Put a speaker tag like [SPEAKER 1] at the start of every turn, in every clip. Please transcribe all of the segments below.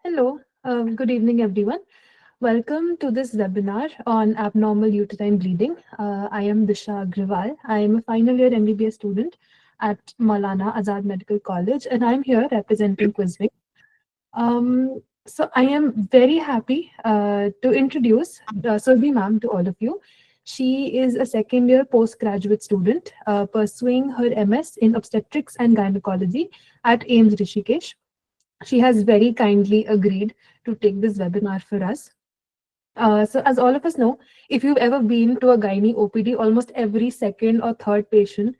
[SPEAKER 1] Hello, good evening, everyone. Welcome to this webinar on abnormal uterine bleeding. I am Disha Agrawal. I am a final year MBBS student at Maulana Azad Medical College, and I'm here representing Quizwing. So I am very happy to introduce Surbi ma'am to all of you. She is a second year postgraduate student pursuing her MS in obstetrics and gynecology at AIMS Rishikesh. She has very kindly agreed to take this webinar for us. So as all of us know, if you've ever been to a gynae OPD, almost every second or third patient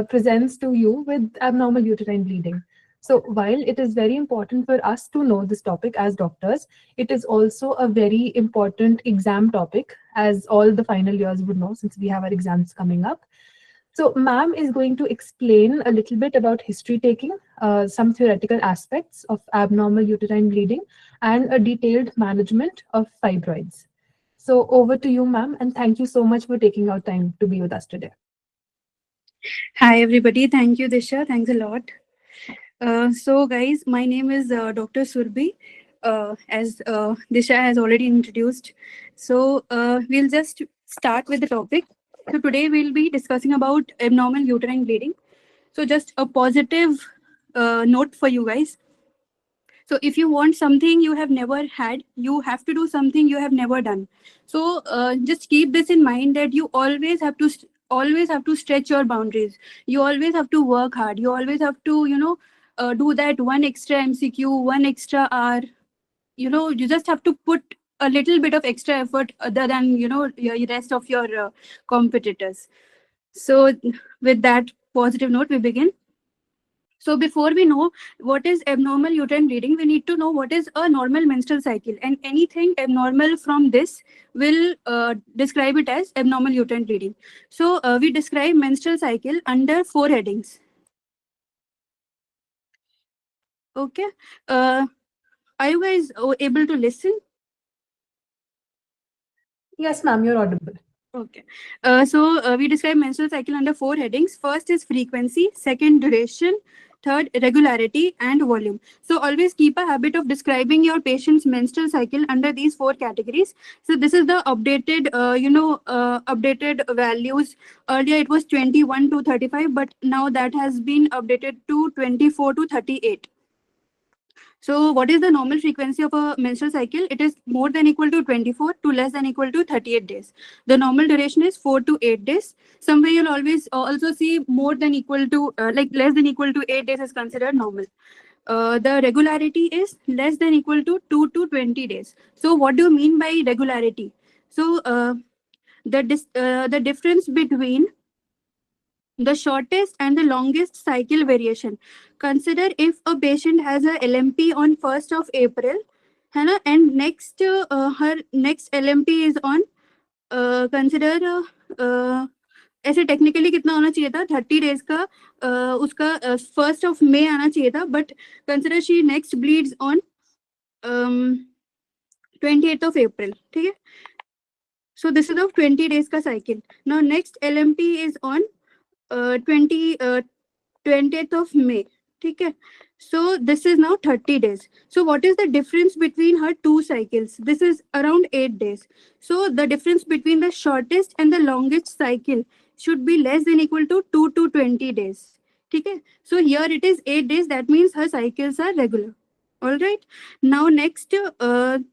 [SPEAKER 1] presents to you with abnormal uterine bleeding. So while it is very important for us to know this topic as doctors, it is also a very important exam topic, as all the final years would know since we have our exams coming up. So, ma'am is going to explain a little bit about history taking, some theoretical aspects of abnormal uterine bleeding, and a detailed management of fibroids. So, over to you, ma'am, and thank you so much for taking out time to be with us today.
[SPEAKER 2] Hi, everybody. Thank you, Disha. Thanks a lot. So, guys, my name is Dr. Surbi, as Disha has already introduced. So, we'll just start with the topic. So, today we'll be discussing about abnormal uterine bleeding. So, just a positive note for you guys. So, if you want something you have never had, you have to do something you have never done. So, just keep this in mind that you always have to always have to stretch your boundaries. You always have to work hard. You always have to do that one extra MCQ, one extra hour. You just have to put a little bit of extra effort other than your rest of your competitors. So, with that positive note, we begin. So before we know what is abnormal uterine bleeding, we need to know what is a normal menstrual cycle. And anything abnormal from this will describe it as abnormal uterine bleeding. So we describe menstrual cycle under 4 headings. Okay. Are you guys able to listen?
[SPEAKER 1] Yes, ma'am, you're audible.
[SPEAKER 2] Okay. So we describe menstrual cycle under 4 headings. First is frequency, second duration, third regularity, and volume. So always keep a habit of describing your patient's menstrual cycle under these 4 categories. So this is the updated, updated values. Earlier it was 21 to 35, but now that has been updated to 24 to 38. So what is the normal frequency of a menstrual cycle? It is more than equal to 24 to less than equal to 38 days. The normal duration is 4 to 8 days. Somewhere you'll always also see more than equal to, like less than equal to 8 days is considered normal. The regularity is less than equal to 2 to 20 days. So what do you mean by regularity? So the difference between the shortest and the longest cycle variation. Consider if a patient has a LMP on 1st of April, है ना, and next her next LMP is on consider ऐसे technically कितना होना चाहिए था 30 days का उसका 1st of May आना चाहिए था, but consider she next bleeds on 28th of April. ठीक है, so this is of 20 days का cycle. Now next LMP is on 20th of May. ठीक है, so this is now 30 days. So what is the difference between her two cycles? This is around 8 days. So the difference between the shortest and the longest cycle should be less than equal to 2 to 20 days. ठीक है, so here it is 8 days. That means her cycles are regular. All right. Now next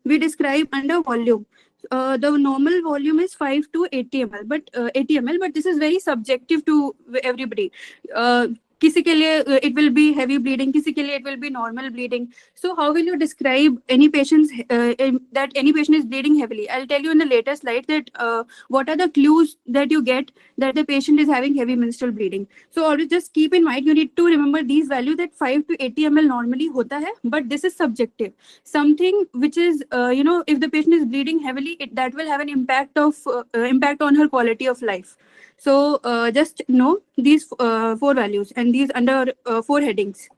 [SPEAKER 2] we describe under volume. The normal volume is 5 to 80 ml, but 80 ml, but this is very subjective to everybody. किसी के लिए it will be heavy bleeding, किसी के लिए it will be normal bleeding. So how will you describe any patients that any patient is bleeding heavily? I'll tell you in the later slide that what are the clues that you get that the patient is having heavy menstrual bleeding. So always just keep in mind, you need to remember these values that 5 to 80 ml normally hota hai, but this is subjective. Something which is if the patient is bleeding heavily, that will have an impact on her quality of life. So just know these 4 values and these under 4 headings.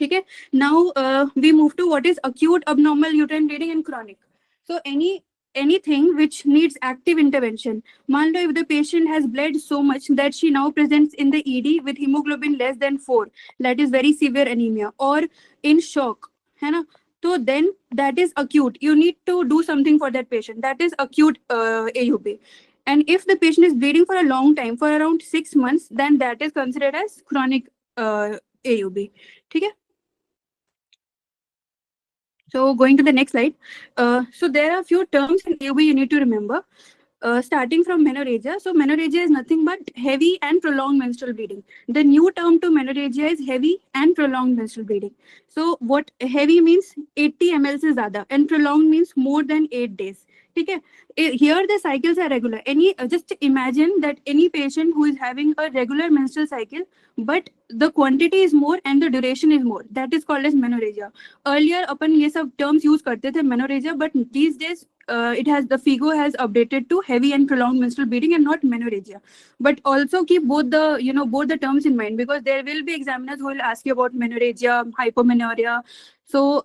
[SPEAKER 2] Okay. Now we move to what is acute abnormal uterine bleeding and chronic. So anything which needs active intervention. मान लो if the patient has bled so much that she now presents in the ED with hemoglobin less than 4, that is very severe anemia, or in shock, है ना, So then that is acute. You need to do something for that patient. That is acute AUB. And if the patient is bleeding for a long time, for around 6 months, then that is considered as chronic AUB. Okay. So going to the next slide. So there are a few terms in AUB you need to remember. Starting from menorrhagia. So menorrhagia is nothing but heavy and prolonged menstrual bleeding. The new term to menorrhagia is heavy and prolonged menstrual bleeding. So what heavy means 80 ml से ज़्यादा and prolonged means more than 8 days. ठीक है. Here the cycles are regular. Just imagine that any patient who is having a regular menstrual cycle, but the quantity is more and the duration is more. That is called as menorrhagia. Earlier अपन ये सब terms use करते थे menorrhagia, but these days the FIGO has updated to heavy and prolonged menstrual bleeding and not menorrhagia. But also keep both the terms in mind, because there will be examiners who will ask you about menorrhagia, hypomenorrhea. So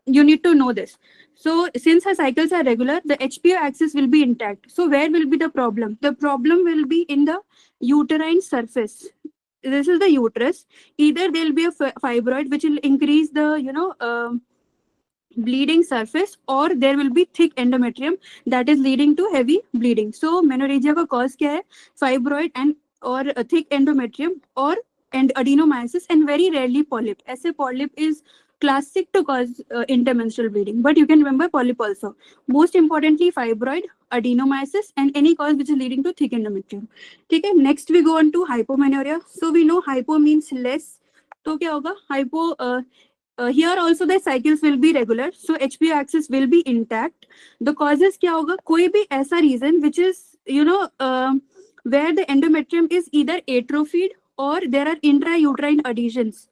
[SPEAKER 2] you need to know this. So since her cycles are regular, the HPO axis will be intact. So where will be the problem? The problem will be in the uterine surface. This is the uterus. Either there will be a fibroid which will increase the bleeding surface, or there will be thick endometrium that is leading to heavy bleeding. So menorrhagia का cause क्या है? Fibroid and or a thick endometrium or and adenomyosis, and very rarely polyp. ऐसे polyp is classic to cause intermenstrual bleeding, but you can remember polyp also. Most importantly, fibroid, adenomyosis, and any cause which is leading to thick endometrium. ठीक है. Next we go on to hypomenorrhea. So we know hypo means less. तो क्या होगा? Hypo here also the cycles will be regular, so HPO axis will be intact. The causes क्या होगा? कोई भी ऐसा reason which is where the endometrium is either atrophied or there are intrauterine adhesions.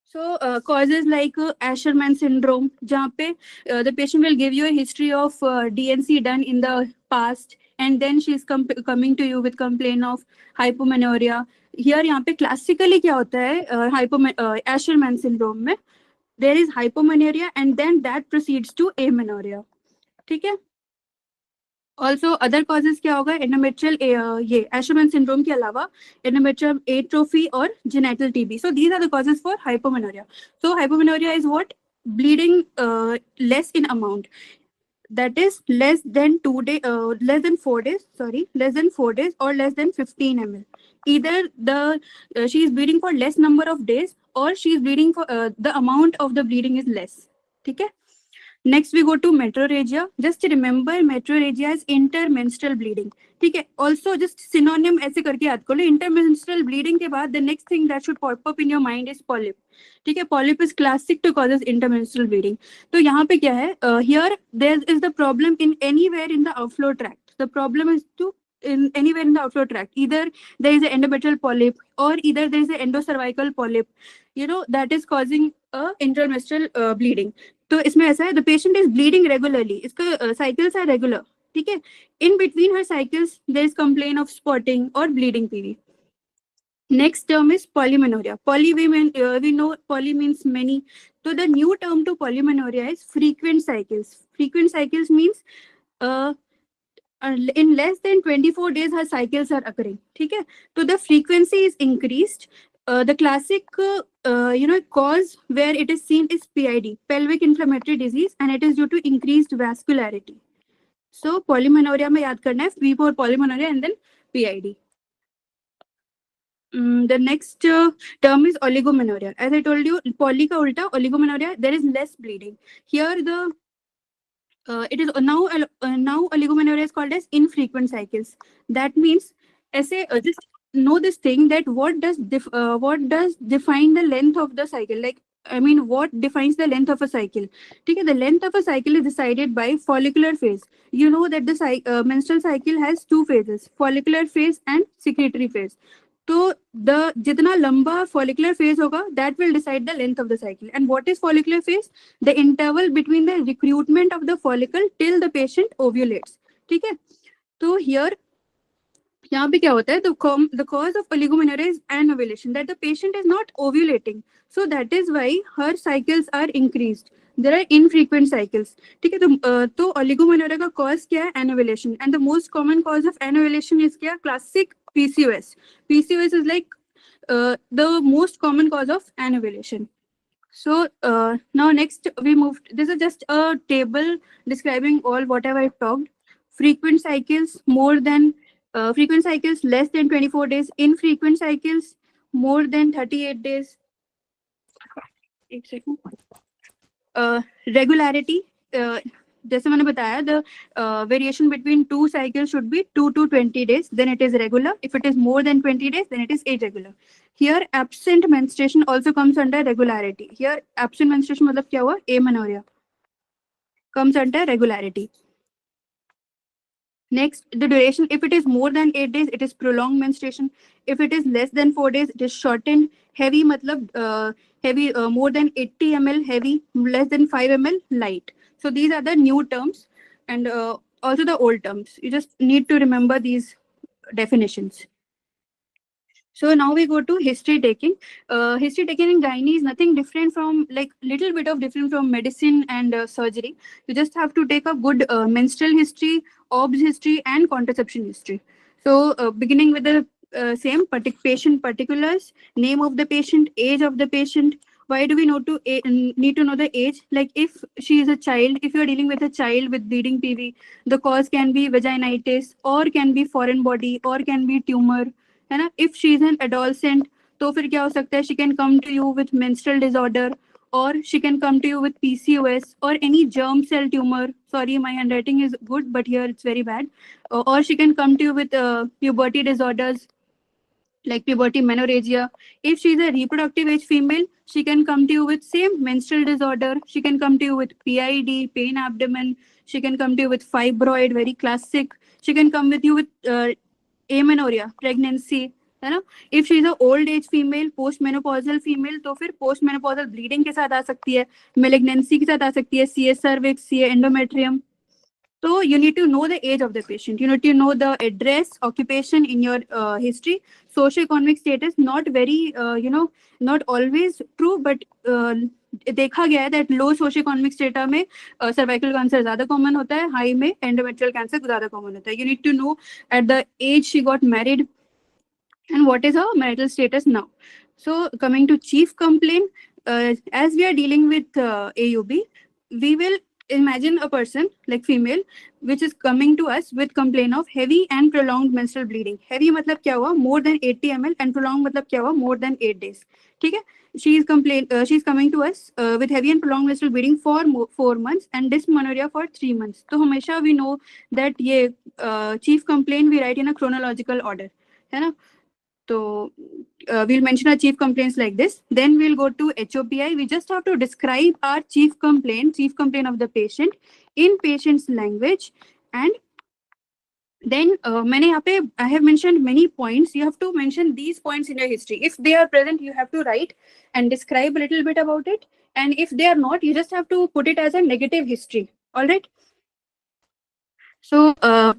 [SPEAKER 2] So causes like Asherman syndrome, जहाँ पे the patient will give you a history of DNC done in the past, and then she is coming to you with complaint of hypomenorrhea. Here यहाँ पे classically क्या होता है Asherman syndrome में there is hypomenorrhea and then that proceeds to amenorrhea. ठीक है. Also other causes क्या होगा? Endometrial ये Asherman syndrome के अलावा endometrial atrophy और genital TB. So these are the causes for hypomenorrhea. So hypomenorrhea is what? Bleeding less in amount. That is less than 4 days, or less than 15 ml. Either she is bleeding for less number of days, or she is bleeding for the amount of the bleeding is less. ठीक है. Next we go to metrorrhagia. Just remember metrorrhagia is intermenstrual bleeding. ठीक है. Also just synonym ऐसे करके याद कर लो. Intermenstrual bleeding के बाद the next thing that should pop up in your mind is polyp. ठीक है. Polyp is classic to causes intermenstrual bleeding. तो यहाँ पे क्या है? Here there is the problem in anywhere in the outflow tract. The problem is in anywhere in the outflow tract. Either there is an endometrial polyp or either there is an endocervical polyp. That is causing a intermenstrual bleeding. तो इसमें ऐसा है, the patient is bleeding regularly. इसका cycles are regular. ठीक है. In between her cycles, there is complaint of spotting or bleeding PV. Next term is polymenorrhea. We know poly means many. So the new term to polymenorrhea is frequent cycles. Frequent cycles means in less than 24 days her cycles are occurring. ठीक है. So the frequency is increased. The classic cause where it is seen is PID, pelvic inflammatory disease, and it is due to increased vascularity. So polymenorrhea में याद करना है V for polymenorrhea and then PID. The next term is oligomenorrhea. As I told you, poly का उल्टा oligomenorrhea, there is less bleeding. Here it is now oligomenorrhea is called as infrequent cycles. That means ऐसे just know this thing that what does define the length of the cycle? What defines the length of a cycle? Okay, the length of a cycle is decided by follicular phase. You know that the menstrual cycle has two phases, follicular phase and secretory phase. So the jitna lamba follicular phase hoga, that will decide the length of the cycle. And what is follicular phase? The interval between the recruitment of the follicle till the patient ovulates. ठीक है. तो here यहाँ पे क्या होता है? The cause of oligomenorrhea is anovulation, that the patient is not ovulating. So that is why her cycles are increased. There are infrequent cycles. ठीक है. तो oligomenorrhea का cause क्या है? Anovulation. And the most common cause of anovulation is क्या? Classic PCOS. PCOS is like the most common cause of anovulation. So now next we moved. This is just a table describing all whatever I talked. Frequent cycles frequent cycles less than 24 days. Infrequent cycles more than 38 days. एक second. Regularity. जैसे मैंने बताया, the variation between two cycles should be 2 to 20 days. Then it is regular. If it is more than 20 days, then it is irregular. Here, absent menstruation also comes under regularity. Here, absent menstruation मतलब क्या हुआ? Amenorrhea comes under regularity. Next, the duration. If it is more than 8 days, it is prolonged menstruation. If it is less than 4 days, it is shortened. Heavy matlab heavy, more than 80 ml heavy, less than 5 ml light. So these are the new terms, and also the old terms. You just need to remember these definitions. So now we go to history taking. History taking in gynae is nothing different from, like, little bit of different from medicine and surgery. You just have to take a good menstrual history, OBS history, and contraception history. So beginning with the same patient particulars, name of the patient, age of the patient. Why do we need to know the age? Like, if she is a child, if you are dealing with a child with bleeding PV, the cause can be vaginitis, or can be foreign body, or can be tumor, है ना. If she is an adolescent, तो फिर क्या हो सकता है? She can come to you with menstrual disorder, or she can come to you with PCOS or any germ cell tumor. Sorry, my handwriting is good, but here it's very bad. Or she can come to you with puberty disorders like puberty menorrhagia. If she is a reproductive age female, she can come to you with same menstrual disorder. She can come to you with PID, pain abdomen. She can come to you with fibroid, very classic. She can come with you with amenorrhea, pregnancy, है ना. If she is a old age female, post menopausal female, तो फिर post menopausal bleeding के साथ आ सकती है, malignancy के साथ आ सकती है, CA cervix, CA endometrium. So you need to know the age of the patient. You need to know the address, occupation in your history, socioeconomic status. Not very, not always true, but देखा गया है that low socioeconomic strata में cervical cancer ज़्यादा common होता है, high में endometrial cancer ज़्यादा common होता है. You need to know at the age she got married and what is her marital status now. So coming to chief complaint, as we are dealing with AUB, we will imagine a person like female which is coming to us with complaint of heavy and prolonged menstrual bleeding. Heavy मतलब क्या हुआ? More than 80 ml, and prolonged मतलब क्या हुआ? More than 8 days. ठीक है. She is coming to us with heavy and prolonged menstrual bleeding for 4 months and dysmenorrhea for 3 months. तो हमेशा we know that ये chief complaint we write in a chronological order, है ना. So we'll mention our chief complaints like this. Then we'll go to HOPI. We just have to describe our chief complaint of the patient in patient's language. And then I have mentioned many points. You have to mention these points in your history. If they are present, you have to write and describe a little bit about it. And if they are not, you just have to put it as a negative history. All right. So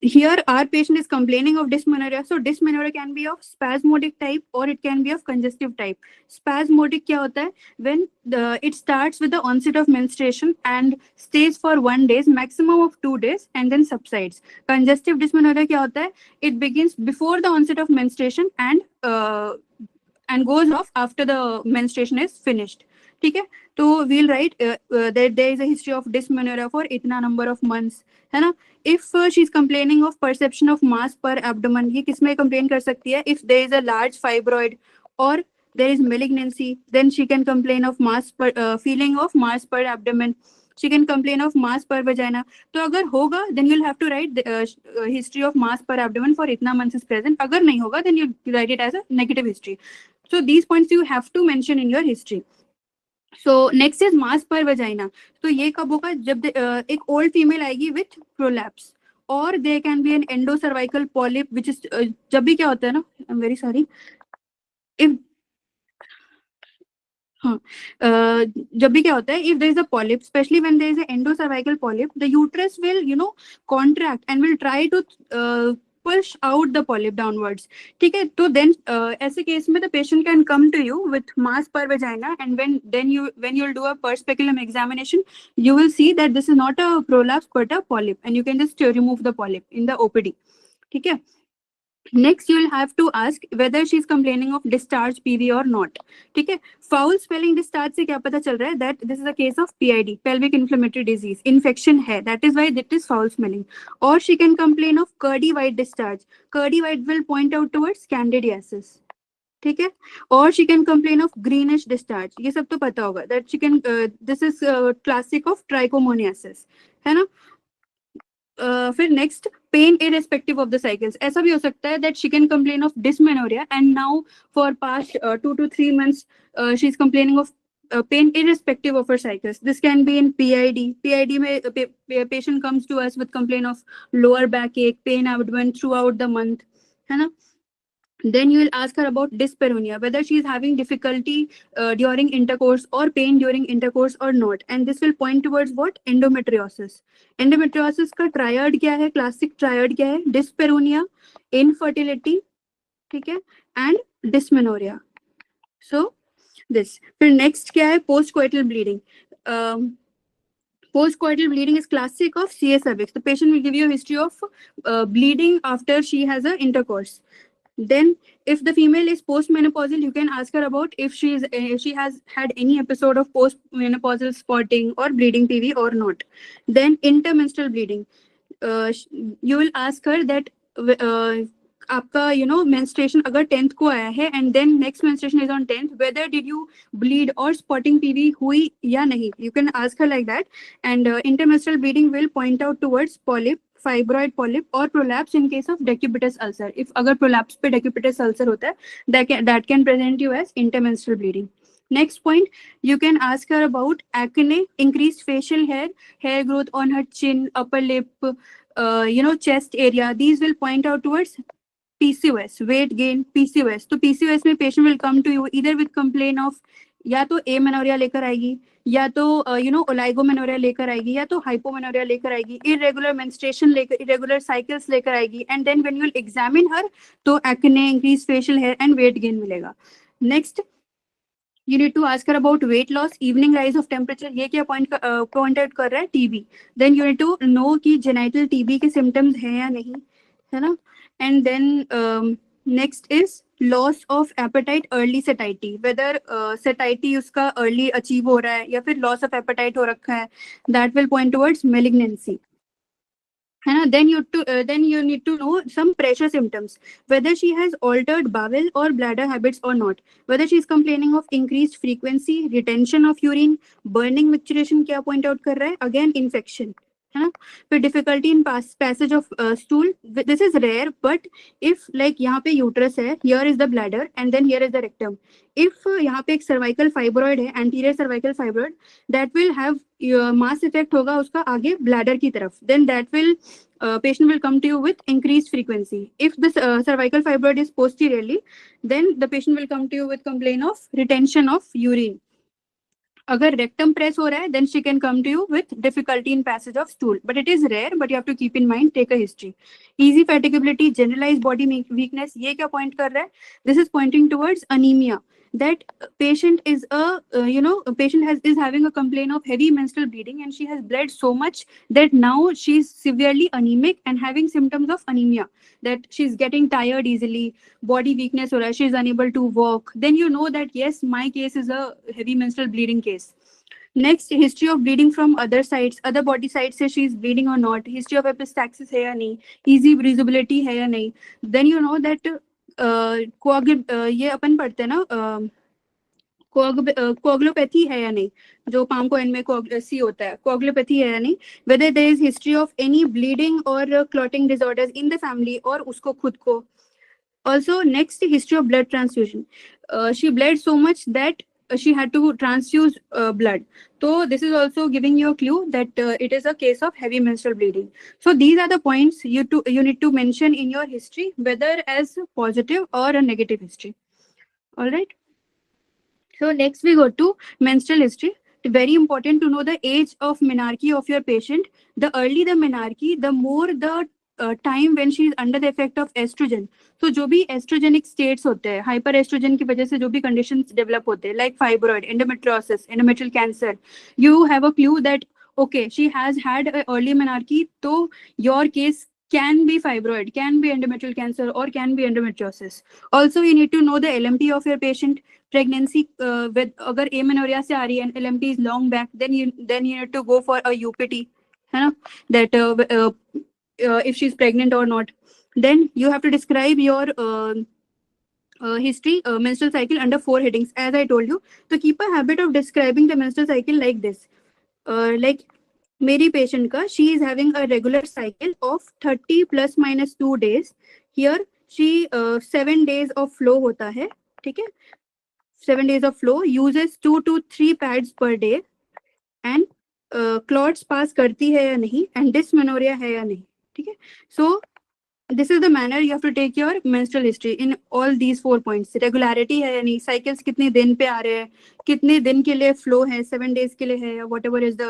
[SPEAKER 2] here our patient is complaining of dysmenorrhea. So dysmenorrhea can be of spasmodic type or it can be of congestive type. Spasmodic क्या होता है? When it starts with the onset of menstruation and stays for 1 day, maximum of 2 days, and then subsides. Congestive dysmenorrhea क्या होता है? It begins before the onset of menstruation and goes off after the menstruation is finished. ठीक है. तो we'll write that there is a history of dysmenorrhea for इतना number of months, है ना. If she is complaining of perception of mass per abdomen, ये किसमें complain कर सकती है? If there is a large fibroid or there is malignancy, then she can complain of feeling of mass per abdomen. She can complain of mass per vagina. तो अगर होगा, then you'll have to write the history of mass per abdomen for इतना months is present. अगर नहीं होगा, then you write it as a negative history. So these points you have to mention in your history. So next is mass per vagina. तो ये कब होगा? जब एक old female आएगी with prolapse, or there can be an endocervical polyp, which is जब भी क्या होता है ना, I'm very sorry, if जब भी क्या होता है, if there is a polyp, especially when there is an endocervical polyp, the uterus will contract and will try to push out the polyp downwards. ठीक है. तो then ऐसे केस में the patient can come to you with mass per vagina, and when you'll do a per speculum examination, you will see that this is not a prolapse but a polyp, and you can just remove the polyp in the OPD. ठीक है. Next, you'll have to ask whether she's complaining of discharge PV or not. ठीक है, foul spelling discharge से क्या पता चल रहा है that this is a case of PID, pelvic inflammatory disease, infection है, that is why it is foul smelling. Or she can complain of curdy white discharge. Curdy white will point out towards candidiasis. ठीक है, और she can complain of greenish discharge, ये सब तो पता होगा that she can, this is classic of trichomoniasis, है ना. फिर next, pain irrespective of the cycles. ऐसा भी हो सकता है that she can complain of dysmenorrhoea and now for past 2 to 3 months she is complaining of pain irrespective of her cycles. This can be in PID. PID में patient comes to us with complaint of lower backache, pain abdomen throughout the month, है ना. Then you will ask her about dyspareunia, whether she is having difficulty during intercourse or pain during intercourse or not. And this will point towards what? Endometriosis. Endometriosis का triad क्या है? Classic triad क्या है? Dyspareunia, infertility, ठीक है, and dysmenorrhea. So this. फिर next क्या है? Postcoital bleeding. Postcoital bleeding is classic of CA cervix. The patient will give you a history of bleeding after she has a intercourse. Then, if the female is postmenopausal, you can ask her about if she has had any episode of postmenopausal spotting or bleeding PV or not. Then, intermenstrual bleeding. You will ask her that आपका menstruation अगर 10th को आया है and then next menstruation is on 10th, whether did you bleed or spotting PV हुई या नहीं. You can ask her like that. And intermenstrual bleeding will point out towards polyp, fibroid polyp or prolapse in case of decubitus ulcer. If अगर prolapse पे decubitus ulcer होता है, that can present you as intermenstrual bleeding. Next point, you can ask her about acne, increased facial hair growth on her chin, upper lip, chest area. These will point out towards PCOS, weight gain, PCOS. तो PCOS में patient will come to you either with complaint of या तो amenorrhea लेकर आएगी, या तो oligomenoria लेकर आएगी, या तो hypomenoria लेकर आएगी, irregular menstruation लेकर, irregular cycles लेकर आएगी. And then when you will examine her, तो acne, increased facial hair and weight gain मिलेगा. Next, you need to ask her about weight loss, evening rise of temperature. ये क्या point out कर रहा है? TB. Then you need to know कि genital TB के symptoms हैं या नहीं, है ना. And then next is loss of appetite, early satiety. Whether satiety उसका early achieve हो रहा है या फिर loss of appetite हो रखा है, that will point towards malignancy. Then you need to know some pressure symptoms, whether she has altered bowel or bladder habits or not, whether she is complaining of increased frequency, retention of urine, burning micturition. क्या point out कर रहा है? Again infection, है ना. फिर difficulty in passage of stool. This is rare, but if like यहाँ पे uterus है, here is the bladder and then here is the rectum. If यहाँ पे एक cervical fibroid है, anterior cervical fibroid, that will have mass effect होगा उसका आगे bladder की तरफ. Then that will patient will come to you with increased frequency. If this cervical fibroid is posteriorly, then the patient will come to you with complaint of retention of urine. अगर rectum press हो रहा है, then she can come to you with difficulty in passage of stool. But it is rare, but you have to keep in mind, take a history. Easy fatigability, generalized body weakness, ये क्या point कर रहा है? This is pointing towards anemia. That patient is is having a complaint of heavy menstrual bleeding and she has bled so much that now she's severely anemic and having symptoms of anemia. That she's getting tired easily, body weakness or she's unable to walk. Then you know that yes, my case is a heavy menstrual bleeding case. Next, history of bleeding from other sides, other body sides से she is bleeding or not, history of epistaxis है या नहीं, easy breathability है या नहीं. Then you know that ये अपन पढ़ते हैं ना, कोगुलोपैथी है या नहीं, जो पाम को एंड में सी होता है, कोगुलोपैथी है या नहीं, whether there is history of any bleeding or clotting disorders in the family और उसको खुद को. Also, next, history of blood transfusion. She bled so much that she had to transfuse blood. So this is also giving you a clue that it is a case of heavy menstrual bleeding. So these are the points you need to mention in your history, whether as positive or a negative history. All right. So next we go to menstrual history. Very important to know the age of menarche of your patient. The early the menarche, the more the time when she is under the effect of estrogen. So जो भी estrogenic states होते हैं, hyper estrogen की वजह से जो भी conditions develop होते हैं, like fibroid, endometriosis, endometrial cancer, you have a clue that okay, she has had a early menarche, तो your case can be fibroid, can be endometrial cancer, or can be endometriosis. Also, you need to know the LMP of your patient. Pregnancy with अगर amenorrhea से आ रही है and LMP is long back, then you need to go for a UPT, है ना? That if she's pregnant or not. Then you have to describe your history, menstrual cycle under 4 headings, as I told you. So keep a habit of describing the menstrual cycle like this. Like मेरी patient का she is having a regular cycle of 30 plus minus 2 days. Here she 7 days of flow होता है, ठीक है, 7 days of flow, uses 2 to 3 pads per day, and clots pass करती है या नहीं, एंड डिसमेनोरिया है या नहीं, ठीक है. सो this is the manner you have to take your menstrual history in all these 4 points. Regularity है या नहीं, cycles कितने दिन पे आ रहे हैं, कितने दिन के लिए flow है, 7 days के लिए है, या whatever is the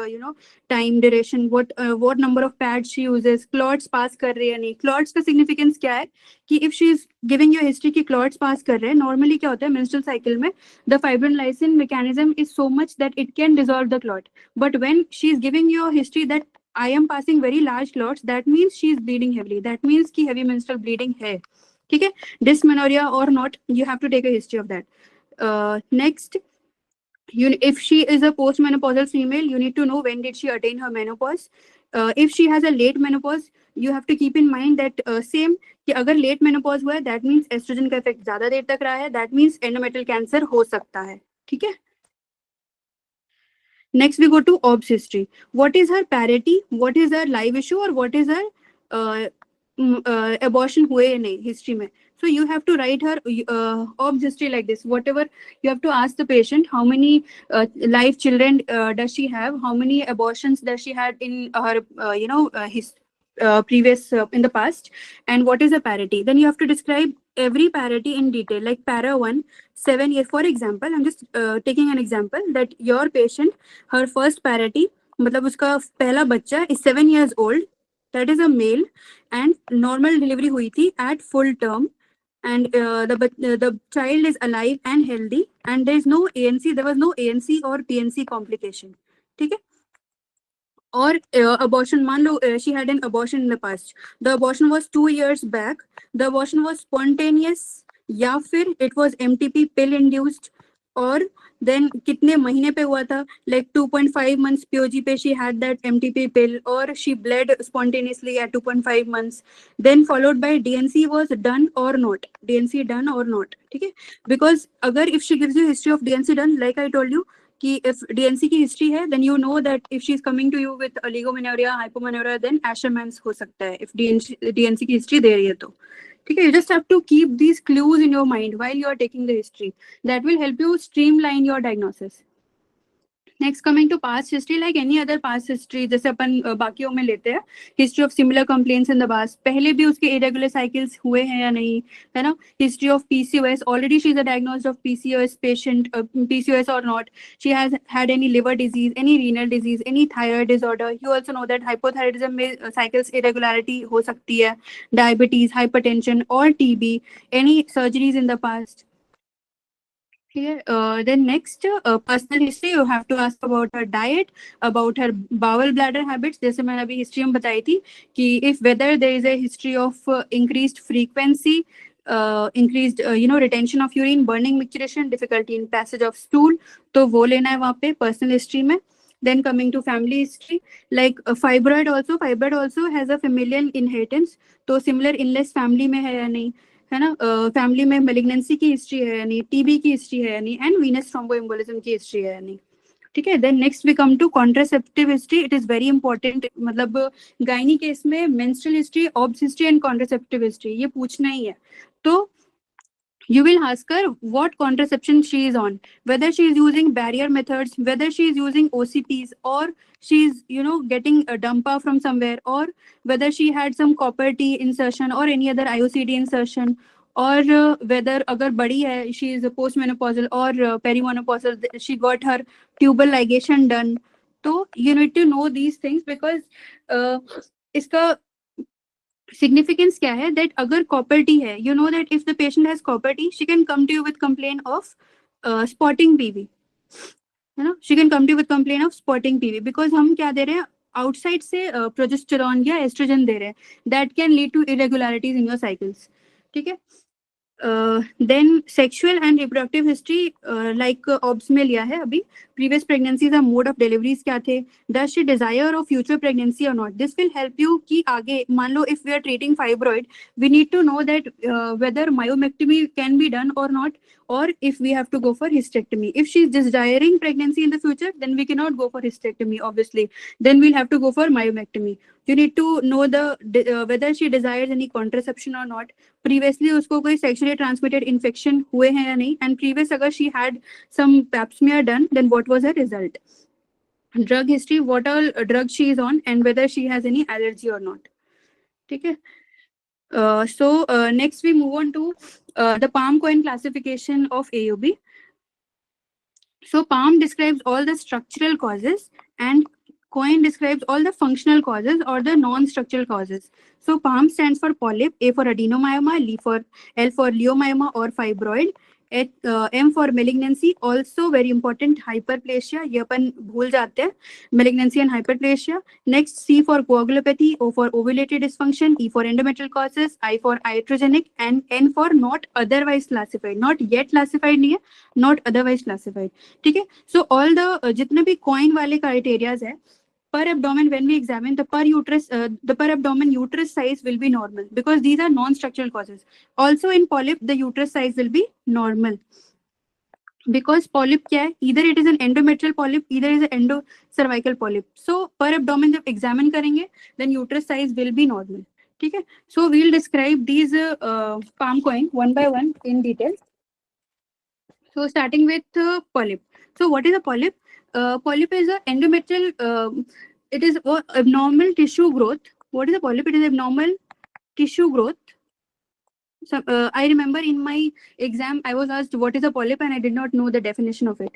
[SPEAKER 2] time duration, what number of pads she uses, clots pass कर रहे हैं या नहीं. Clots का significance क्या है कि if she is giving you history कि clots pass कर रहे हैं, normally क्या होता है menstrual cycle में the fibrinolysin mechanism is so much that it can dissolve the clot. But when she is giving you a history that I am passing very large clots, that means she is bleeding heavily. That means कि heavy menstrual bleeding है, ठीक है. Dysmenorrhea or not, you have to take a history of that. Next, if she is a postmenopausal female, you need to know when did she attain her menopause. If she has a late menopause, you have to keep in mind that same कि अगर late menopause हुआ है, that means estrogen का effect ज़्यादा देर तक रहा है, that means endometrial cancer हो सकता है, ठीक है. Next, we go to OBS history. What is her parity? What is her live issue? Or what is her abortion हुए या नहीं history में? So you have to write her OBS history like this. Whatever you have to ask the patient, how many live children does she have? How many abortions does she had in her his previous in the past, and what is a parity? Then you have to describe every parity in detail, like para 1, 7 years. For example, I'm just taking an example that your patient, her first parity, मतलब उसका पहला बच्चा is 7 years old, that is a male, and normal delivery हुई थी at full term, and the child is alive and healthy, and there is no ANC, there was no ANC or PNC complication, ठीक है. Or abortion, मान लो she had an abortion in the past, the abortion was 2 years back, the abortion was spontaneous, या फिर it was MTP pill induced, और then कितने महीने पे हुआ था, like 2.5 months POG पे she had that MTP pill, or she bled spontaneously at 2.5 months, then followed by DNC was done or not, DNC done or not, ठीक है. Because अगर if she gives you history of DNC done, like I told you कि if DNC की history है, then you know that if she is coming to you with oligomenorrhea, hypomenorrhea, then Asherman's हो सकता है if DNC की history दे रही है तो, ठीक है. You just have to keep these clues in your mind while you are taking the history. That will help you streamline your diagnosis. Next, coming to past history, like any other past history, जैसे अपन बाकियों में लेते हैं history of similar complaints in the past, पहले भी उसके irregular cycles हुए हैं या नहीं, है ना. History of PCOS, already she is a diagnosed of PCOS patient, PCOS or not. She has had any liver disease, any renal disease, any thyroid disorder. You also know that hypothyroidism में cycles irregularity हो सकती है, diabetes, hypertension or TB, any surgeries in the past. Here, then next, personal history, you have to ask about her diet, about her bowel bladder habits. जैसे मैंने अभी history में बताई थी कि if whether there is a history of increased frequency, increased retention of urine, burning micturition, difficulty in passage of stool, तो वो लेना है वहाँ पे personal history में. Then coming to family history, like fibroid also has a familial inheritance, तो similar illness family में है या नहीं, है ना. फैमिली में मेलिग्नेंसी की हिस्ट्री है या नहीं, टीबी की हिस्ट्री है या नहीं, एंड वीनस थ्रोम्बोएम्बोलिज्म की हिस्ट्री है या नहीं, ठीक है. Then next we come to contraceptive history. It is very important, मतलब गायनी केस में menstrual history, obs history and contraceptive history ये पूछना ही है. तो you will ask her what contraception she is on, whether she is using barrier methods, whether she is using OCPs, or she is getting a dumpa from somewhere, or whether she had some copper T insertion or any other IOCD insertion, or whether agar badi hai, she is postmenopausal or perimenopausal, she got her tubal ligation done. So you need to know these things because iska significance क्या है, that अगर copper T है, you know that if the patient has copper T, she can come to you with complaint of spotting PV, है ना. she can come to you with complaint of spotting PV because हम क्या दे रहे हैं, outside से progesterone या oestrogen दे रहे हैं, that can lead to irregularities in your cycles. ठीक है. Then sexual and reproductive history, like OBS में लिया है अभी. Previous pregnancies और mode of deliveries क्या थे? Does she desire of future pregnancy or not? This will help you कि आगे मान लो if we are treating fibroid, we need to know that whether myomectomy can be done or not, or if we have to go for hysterectomy. If she is desiring pregnancy in the future, then we cannot go for hysterectomy, obviously. Then we'll have to go for myomectomy. You need to know whether she desires any contraception or not. Previously उसको कोई sexually transmitted infection हुए हैं या नहीं, and previous अगर she had some pap smear done, then what was her result? Drug history, what all drugs she is on, and whether she has any allergy or not. ठीक है. So next we move on to the palm coin classification of AUB. So palm describes all the structural causes and coin describes all the functional causes or the non-structural causes. So palm stands for polyp, A for adenomyoma, L for leiomyoma or fibroid, M for malignancy, also very important, hyperplasia, ये अपन भूल जाते हैं, malignancy and hyperplasia. Next, C for coagulopathy, O for ovulatory dysfunction, E for endometrial causes, I for iatrogenic, and N for not otherwise classified. Not yet classified नहीं है, not otherwise classified. ठीक है. So all the जितने भी coin वाले criterias है, per abdomen, when we examine the per abdomen uterus size will be normal because these are non-structural causes. Also in polyp, the uterus size will be normal because polyp क्या है? Either it is an endometrial polyp, either it is an endocervical polyp. So per abdomen जब examine करेंगे, then uterus size will be normal. ठीक है. So we'll describe these palm coin one by one in detail. So starting with polyp. So what is a polyp? Polyp is an endometrial, it is abnormal tissue growth. What is a polyp? It is abnormal tissue growth. So, I remember in my exam, I was asked what is a polyp and I did not know the definition of it.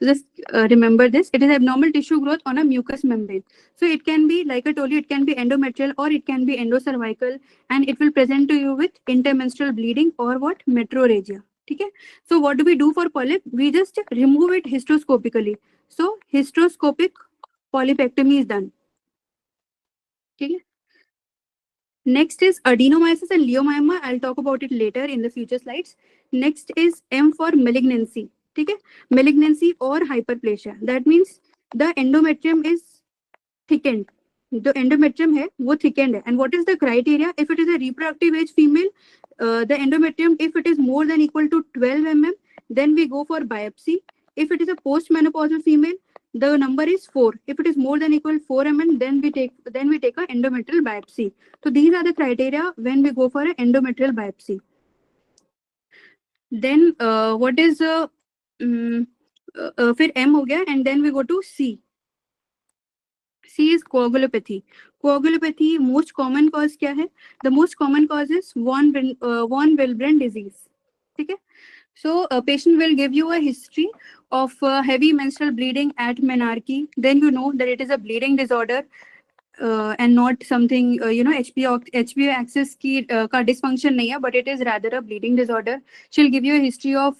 [SPEAKER 2] So just remember this. It is abnormal tissue growth on a mucous membrane. So it can be, like I told you, it can be endometrial or it can be endocervical, and it will present to you with intermenstrual bleeding or what? Metrorrhagia. Okay. So what do we do for polyp? We just remove it hysteroscopically. So hysteroscopic polypectomy is done. Okay. Next is adenomyosis and leiomyoma. I'll talk about it later in the future slides. Next is M for malignancy. Okay. Malignancy or hyperplasia. That means the endometrium is thickened. The endometrium है वो thickened है. And what is the criteria? If it is a reproductive age female, the endometrium, if it is more than equal to 12 mm, then we go for biopsy. If it is a postmenopausal female, the number is 4. If it is more than equal 4 mm, then we take a endometrial biopsy. So these are the criteria when we go for an endometrial biopsy. Then what is फिर M हो गया, and then we go to C. C is coagulopathy. Coagulopathy, most common cause क्या है? The most common cause is von Willebrand disease. ठीक है? So a patient will give you a history of heavy menstrual bleeding at menarche. Then you know that it is a bleeding disorder and not something, HPO axis का dysfunction नहीं है, but it is rather a bleeding disorder. She'll give you a history of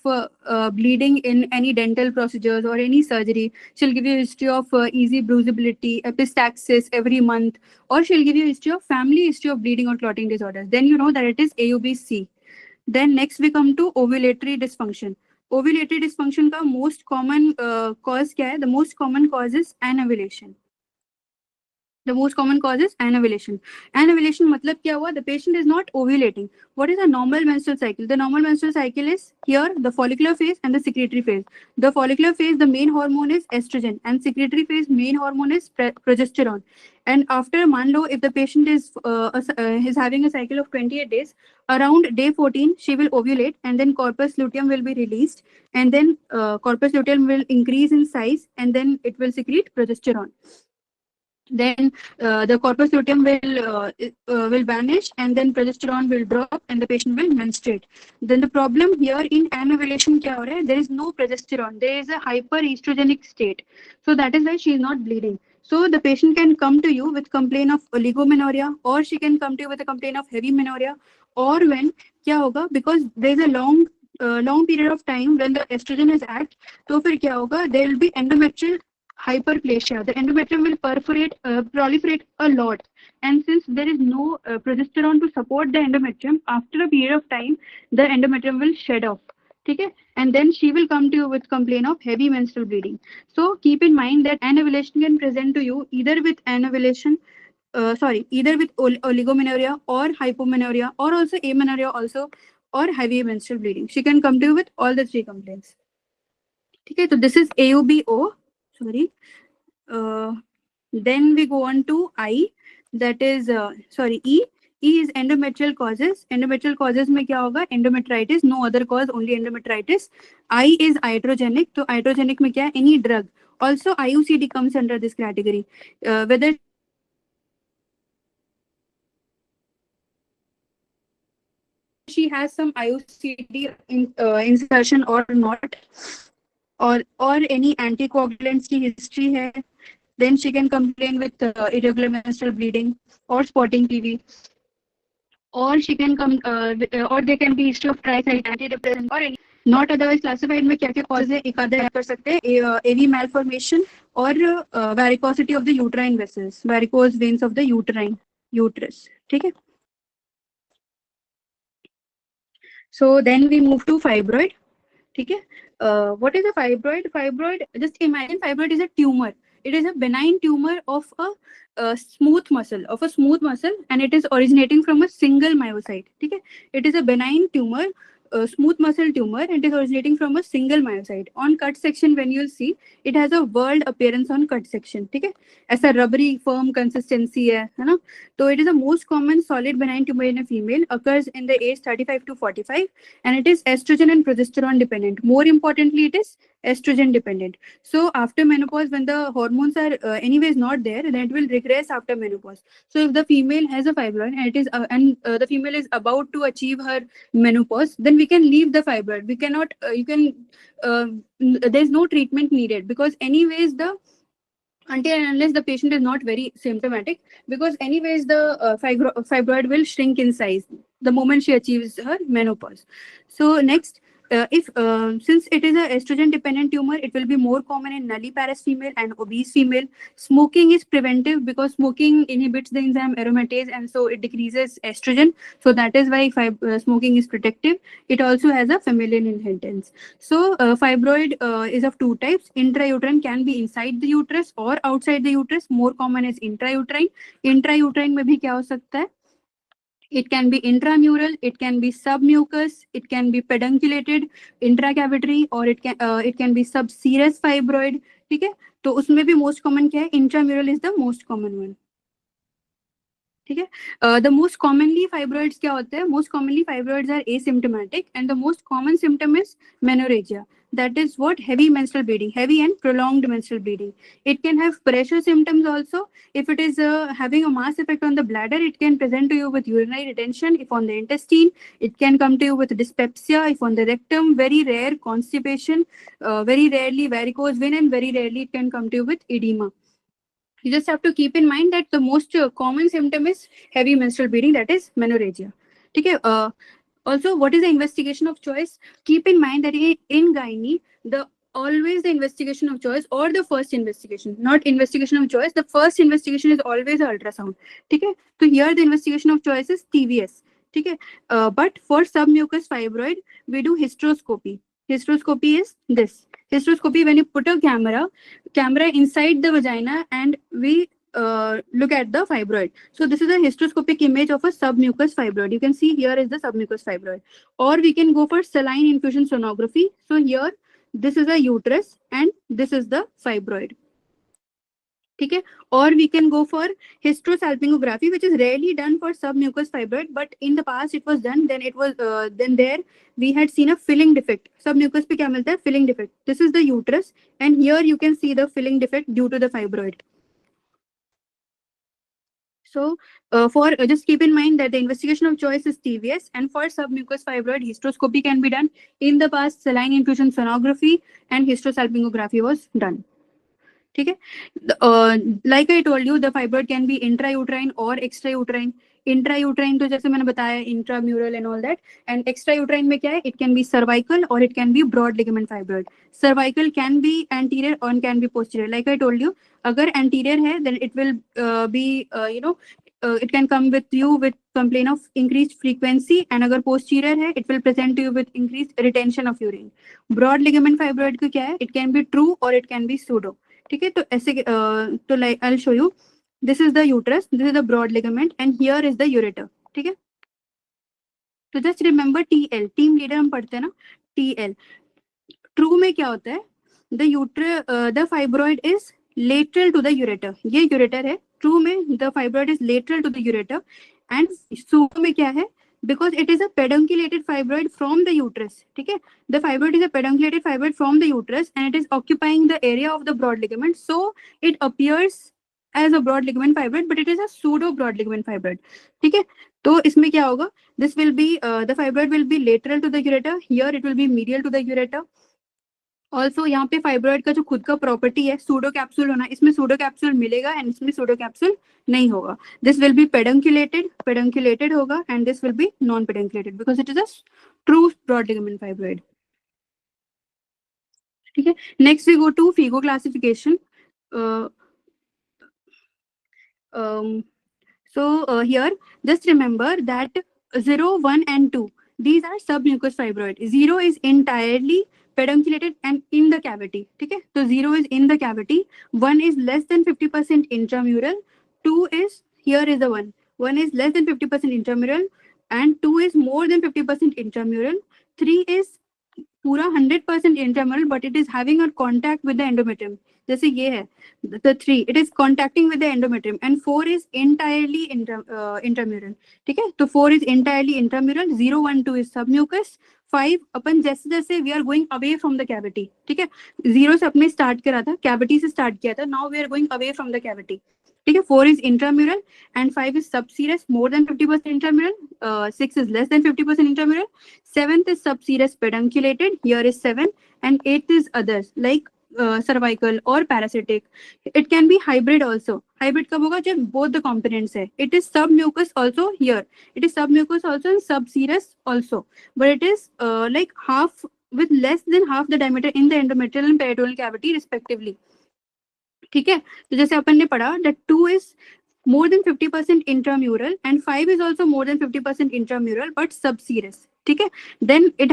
[SPEAKER 2] bleeding in any dental procedures or any surgery. She'll give you a history of easy bruisability, epistaxis every month, or she'll give you a history of family history of bleeding or clotting disorders. Then you know that it is AUB-C. Then next we come to ovulatory dysfunction. Ovulatory dysfunction का most common cause क्या है? The most common cause is anovulation. The most common cause is anovulation. Anovulation मतलब क्या हुआ? The patient is not ovulating. What is a normal menstrual cycle? The normal menstrual cycle is here, the follicular phase and the secretory phase. The follicular phase, the main hormone is estrogen, and secretory phase, main hormone is progesterone. And after मान लो, if the patient is having a cycle of 28 days, around day 14 she will ovulate, and then corpus luteum will be released, and then corpus luteum will increase in size, and then it will secrete progesterone. Then the corpus luteum will vanish, and then progesterone will drop, and the patient will menstruate. Then the problem here in anovulation क्या हो रहा है? There is no progesterone. There is a hyperestrogenic state. So that is why she is not bleeding. So the patient can come to you with complaint of oligomenorrhea, or she can come to you with a complaint of heavy menorrhea, or when क्या होगा? Because there is a long period of time when the estrogen is at, तो फिर क्या होगा? There will be endometrial hyperplasia. The endometrium will proliferate a lot. And since there is no progesterone to support the endometrium, after a period of time, the endometrium will shed off. Okay? And then she will come to you with complaint of heavy menstrual bleeding. So keep in mind that anovulation can present to you either with anovulation, either with oligomenorrhea or hypomenorrhea, or also amenorrhea also, or heavy menstrual bleeding. She can come to you with all the three complaints. Okay, so this is AUBO. Sorry. Then we go on to I, that is E. E is endometrial causes. Endometrial causes में क्या होगा? Endometritis, no other cause, only endometritis. I is iatrogenic. तो iatrogenic में क्या है? Any drug. Also IUCD comes under this category. Whether she has some IUCD insertion or not, or any anticoagulants की history है, then she can complain with irregular menstrual bleeding or spotting PV. Or she can come, or there can be history of tricycle, antidepressant, or any not otherwise classified में क्या क्या cause है? एक आधा कर सकते हैं, AV malformation or varicosity of the uterine vessels, varicose veins of the uterus. ठीक है? So then we move to fibroid. Okay. What is a fibroid? Fibroid, just imagine fibroid is a tumor. It is a benign tumor of a smooth muscle, and it is originating from a single myocyte. Okay. It is a benign tumor, smooth muscle tumor, and it is originating from a single myocyte. On cut section, when you'll see, it has a whorled appearance on cut section. Okay. ऐसा rubbery firm consistency है ना? So it is the most common solid benign tumor in a female, occurs in the age 35 to 45, and it is estrogen and progesterone dependent. More importantly, it is estrogen dependent. So after menopause, when the hormones are anyways not there, then it will regress after menopause. So if the female has a fibroid and it is the female is about to achieve her menopause, then we can leave the fibroid. We cannot. There's no treatment needed, because anyways until and unless the patient is not very symptomatic, because anyways the fibroid will shrink in size the moment she achieves her menopause. So next, since it is a estrogen dependent tumor, it will be more common in nulliparous female and obese female. Smoking is preventive, because smoking inhibits the enzyme aromatase, and so it decreases estrogen. So that is why smoking is protective. It also has a familial inheritance. So fibroid is of two types. Intrauterine can be inside the uterus or outside the uterus. More common is intrauterine. Intrauterine में भी क्या हो सकता है? It can be intramural, it can be submucous, it can be pedunculated, intracavitary, or it can be subserous fibroid. ठीक है? तो उसमें भी most common क्या है? Intramural is the most common one. ठीक है? The most commonly fibroids क्या होते हैं? Most commonly fibroids are asymptomatic, and the most common symptom is menorrhagia. That is what? Heavy menstrual bleeding, heavy and prolonged menstrual bleeding. It can have pressure symptoms also. If it is having a mass effect on the bladder, it can present to you with urinary retention. If on the intestine, it can come to you with dyspepsia. If on the rectum, very rare constipation, very rarely varicose vein, and very rarely it can come to you with edema. You just have to keep in mind that the most common symptom is heavy menstrual bleeding, that is menorrhagia. Okay. Also, what is the investigation of choice? Keep in mind that in gynae, always the investigation of choice, or the first investigation, not investigation of choice, the first investigation is always ultrasound. Okay. So here the investigation of choice is TVS. Okay. But for submucous fibroid, we do hysteroscopy. Hysteroscopy is this. Hysteroscopy, when you put a camera inside the vagina, and we look at the fibroid. So this is a hysteroscopic image of a submucous fibroid. You can see here is the submucous fibroid. Or we can go for saline infusion sonography. So here, this is a uterus and this is the fibroid. Okay. Or we can go for hysterosalpingography, which is rarely done for submucous fibroid, but in the past it was done. Then it was then there we had seen a filling defect. Submucous पे क्या मिलता है? Filling defect. This is the uterus, and here you can see the filling defect due to the fibroid. So just keep in mind that the investigation of choice is TVS, and for submucous fibroid, hysteroscopy can be done. In the past, saline infusion sonography and hysterosalpingography was done. Okay. Like I told you, the fibroid can be intrauterine or extrauterine. Intrauterine तो जैसे मैंने बताया intramural and all that, and extrauterine में क्या है, it can be cervical और it can be broad ligament fibroid. Cervical can be anterior और can be posterior. Like I told you, अगर एंटीरियर है then it will be it can come with you with complaint of increased frequency, and अगर posterior है it will present to you with increased retention of urine. broad ligament fibroid का क्या है, it can be true or it can be pseudo. ठीक है, तो ऐसे तो like I'll show you. This is the uterus, this is the broad ligament, and here is the ureter. ठीक है, तो just remember TL, team leader हम पढ़ते हैं ना, TL. True में क्या होता है, the fibroid is lateral to the ureter. ये ureter है. True में the fibroid is lateral to the ureter. And pseudo में क्या है, because it is a pedunculated fibroid from the uterus. ठीक है, the fibroid is a pedunculated fibroid from the uterus and it is occupying the area of the broad ligament, so it appears as a broad ligament fibroid, but it is a pseudo broad ligament fibroid. ठीक है, तो इसमें क्या होगा, this will be the fibroid will be lateral to the ureter, here it will be medial to the ureter. Also यहाँ पे fibroid का जो खुद का प्रॉपर्टी है सूडो कैप्सूल होना, इसमें सूडो कैप्सूल मिलेगा एंड इसमें सूडो कैप्सूल नहीं होगा. दिस विल बी पेडंकुलेटेड होगा and this will be non pedunculated because it is a true broad ligament fibroid. ठीक है, next we go to FIGO classification. So here just remember that 0, 1 and 2, these are submucous fibroid. 0 is entirely pedunculated and in the cavity. ठीक है, तो 0 is in the cavity, 1 is less than 50% intramural, 2 is, here is the 1 is less than 50% intramural and 2 is more than 50% intramural, 3 is पूरा 100% intramural but it is having a contact with the endometrium. जैसे ये है the 3, it is contacting with the endometrium, and 4 is entirely intramural. ठीक है, तो 4 is entirely intramural, 0, 1, 2 is submucous, 5 अपन जैसे जैसे we are going away from the cavity. ठीक है, 0 से अपने स्टार्ट करा था, कैविटी से स्टार्ट किया था, now we are going away from the cavity. ठीक है, 4 is intramural and 5 is subserous, more than 50% intramural, 6 is less than 50% intramural, 7th is subserous pedunculated, here is 7, and 8th is others like cervical or parasitic. It can be hybrid also. Hybrid कब होगा, जब both the components है. It is submucous also here. It is submucous also and subserous also, but it is like half with less than half the diameter in the endometrial and peritoneal cavity respectively. ठीक है, तो जैसे अपन ने पढ़ा that 2 is more than 50% intramural and 5 is also more than 50% intramural but subserous. ठीक है, then it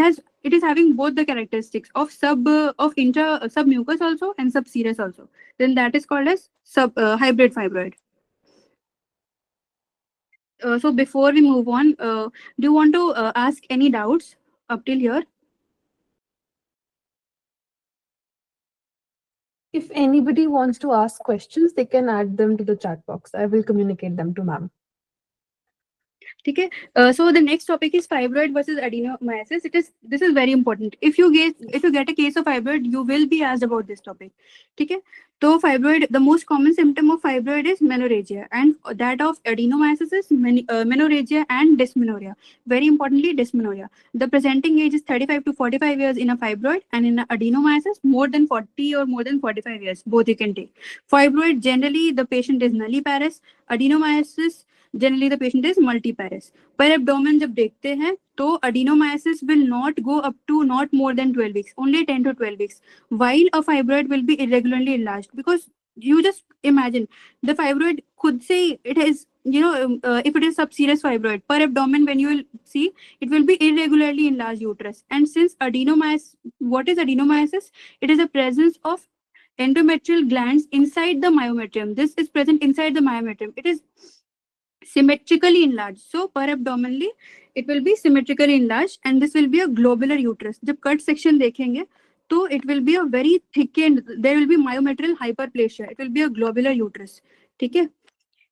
[SPEAKER 2] is having both the characteristics of submucous also and subserous also, then that is called as hybrid fibroid. So before we move on, do you want to ask any doubts up till here?
[SPEAKER 1] If anybody wants to ask questions, they can add them to the chat box. I will communicate them to ma'am.
[SPEAKER 2] ठीक है, so the next topic is fibroid versus adenomyosis. This is very important. If you get a case of fibroid, you will be asked about this topic. ठीक है, तो fibroid, the most common symptom of fibroid is menorrhagia, and that of adenomyosis is menorrhagia and dysmenorrhea. Very importantly, dysmenorrhea. The presenting age is 35 to 45 years in a fibroid, and in adenomyosis more than 40 or more than 45 years. Both you can take. Fibroid, generally the patient is nulliparous. Adenomyosis, generally the patient is multiparous. पर abdomen जब देखते हैं तो adenomyosis will not go up to not more than 12 weeks, only 10 to 12 weeks, while a fibroid will be irregularly enlarged. Because you just imagine the fibroid खुद से it is, if it is subserous fibroid, per abdomen when you will see, it will be irregularly enlarged uterus. And since adenomyosis, what is adenomyosis? It is a presence of endometrial glands inside the myometrium. This is present inside the myometrium. It is symmetrically enlarged. So per abdominally it will be symmetrically enlarged and this will be a globular uterus. जब cut section देखेंगे तो it will be a very thickened, there will be myometrial hyperplasia. It will be a globular uterus. ठीक है,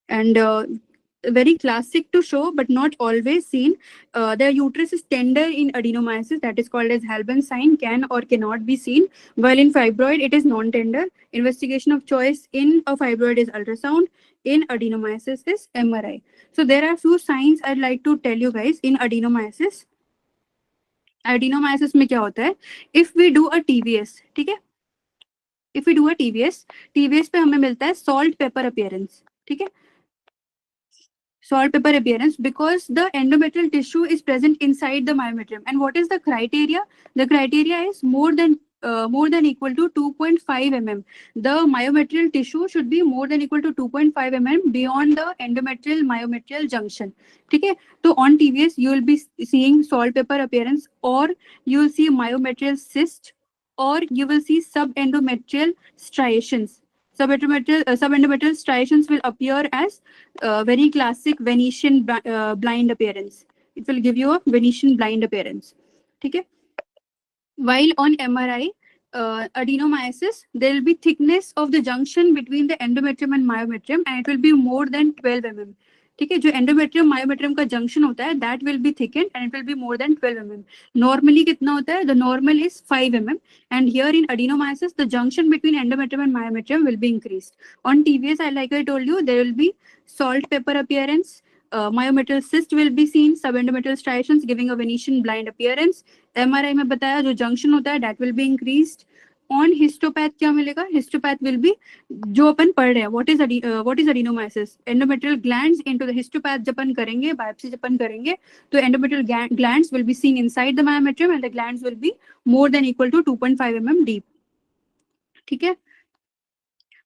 [SPEAKER 2] and very classic to show but not always seen. The uterus is tender in adenomyosis, that is called as Halban sign, can or cannot be seen, while in fibroid it is non-tender. Investigation of choice in a fibroid is ultrasound, in adenomyosis is MRI. So there are few signs I'd like to tell you guys in adenomyosis. Adenomyosis में क्या होता है, if we do a TVS, ठीक है, if we do a TVS पे हमें मिलता है salt pepper appearance. ठीक है, salt pepper appearance because the endometrial tissue is present inside the myometrium. And what is the criteria? The criteria is more than equal to 2.5 mm. The myometrial tissue should be more than equal to 2.5 mm beyond the endometrial myometrial junction. Okay, so on TVS you will be seeing salt pepper appearance, or you will see myometrial cyst, or you will see subendometrial striations. Subendometrial striations will appear as very classic Venetian blind appearance. It will give you a Venetian blind appearance. Okay. While on MRI, adenomyosis, there will be thickness of the junction between the endometrium and myometrium, and it will be more than 12 mm. ठीक है, जो endometrium myometrium का junction होता है that will be thickened and it will be more than 12 mm. Normally कितना होता है? The normal is 5 mm, and here in adenomyosis the junction between endometrium and myometrium will be increased. On TVS, like I told you, there will be salt pepper appearance, myometrial cyst will be seen, subendometrial striations giving a Venetian blind appearance. MRI में बताया जो junction होता है that will be increased. On histopath क्या मिलेगा? Histopath will be जो अपन पढ़ रहे हैं, what is adenomyosis? Endometrial glands into the histopath जब अपन करेंगे, biopsy जब अपन करेंगे, तो endometrial glands will be seen inside the myometrium and the glands will be more than equal to 2.5 mm deep. ठीक है.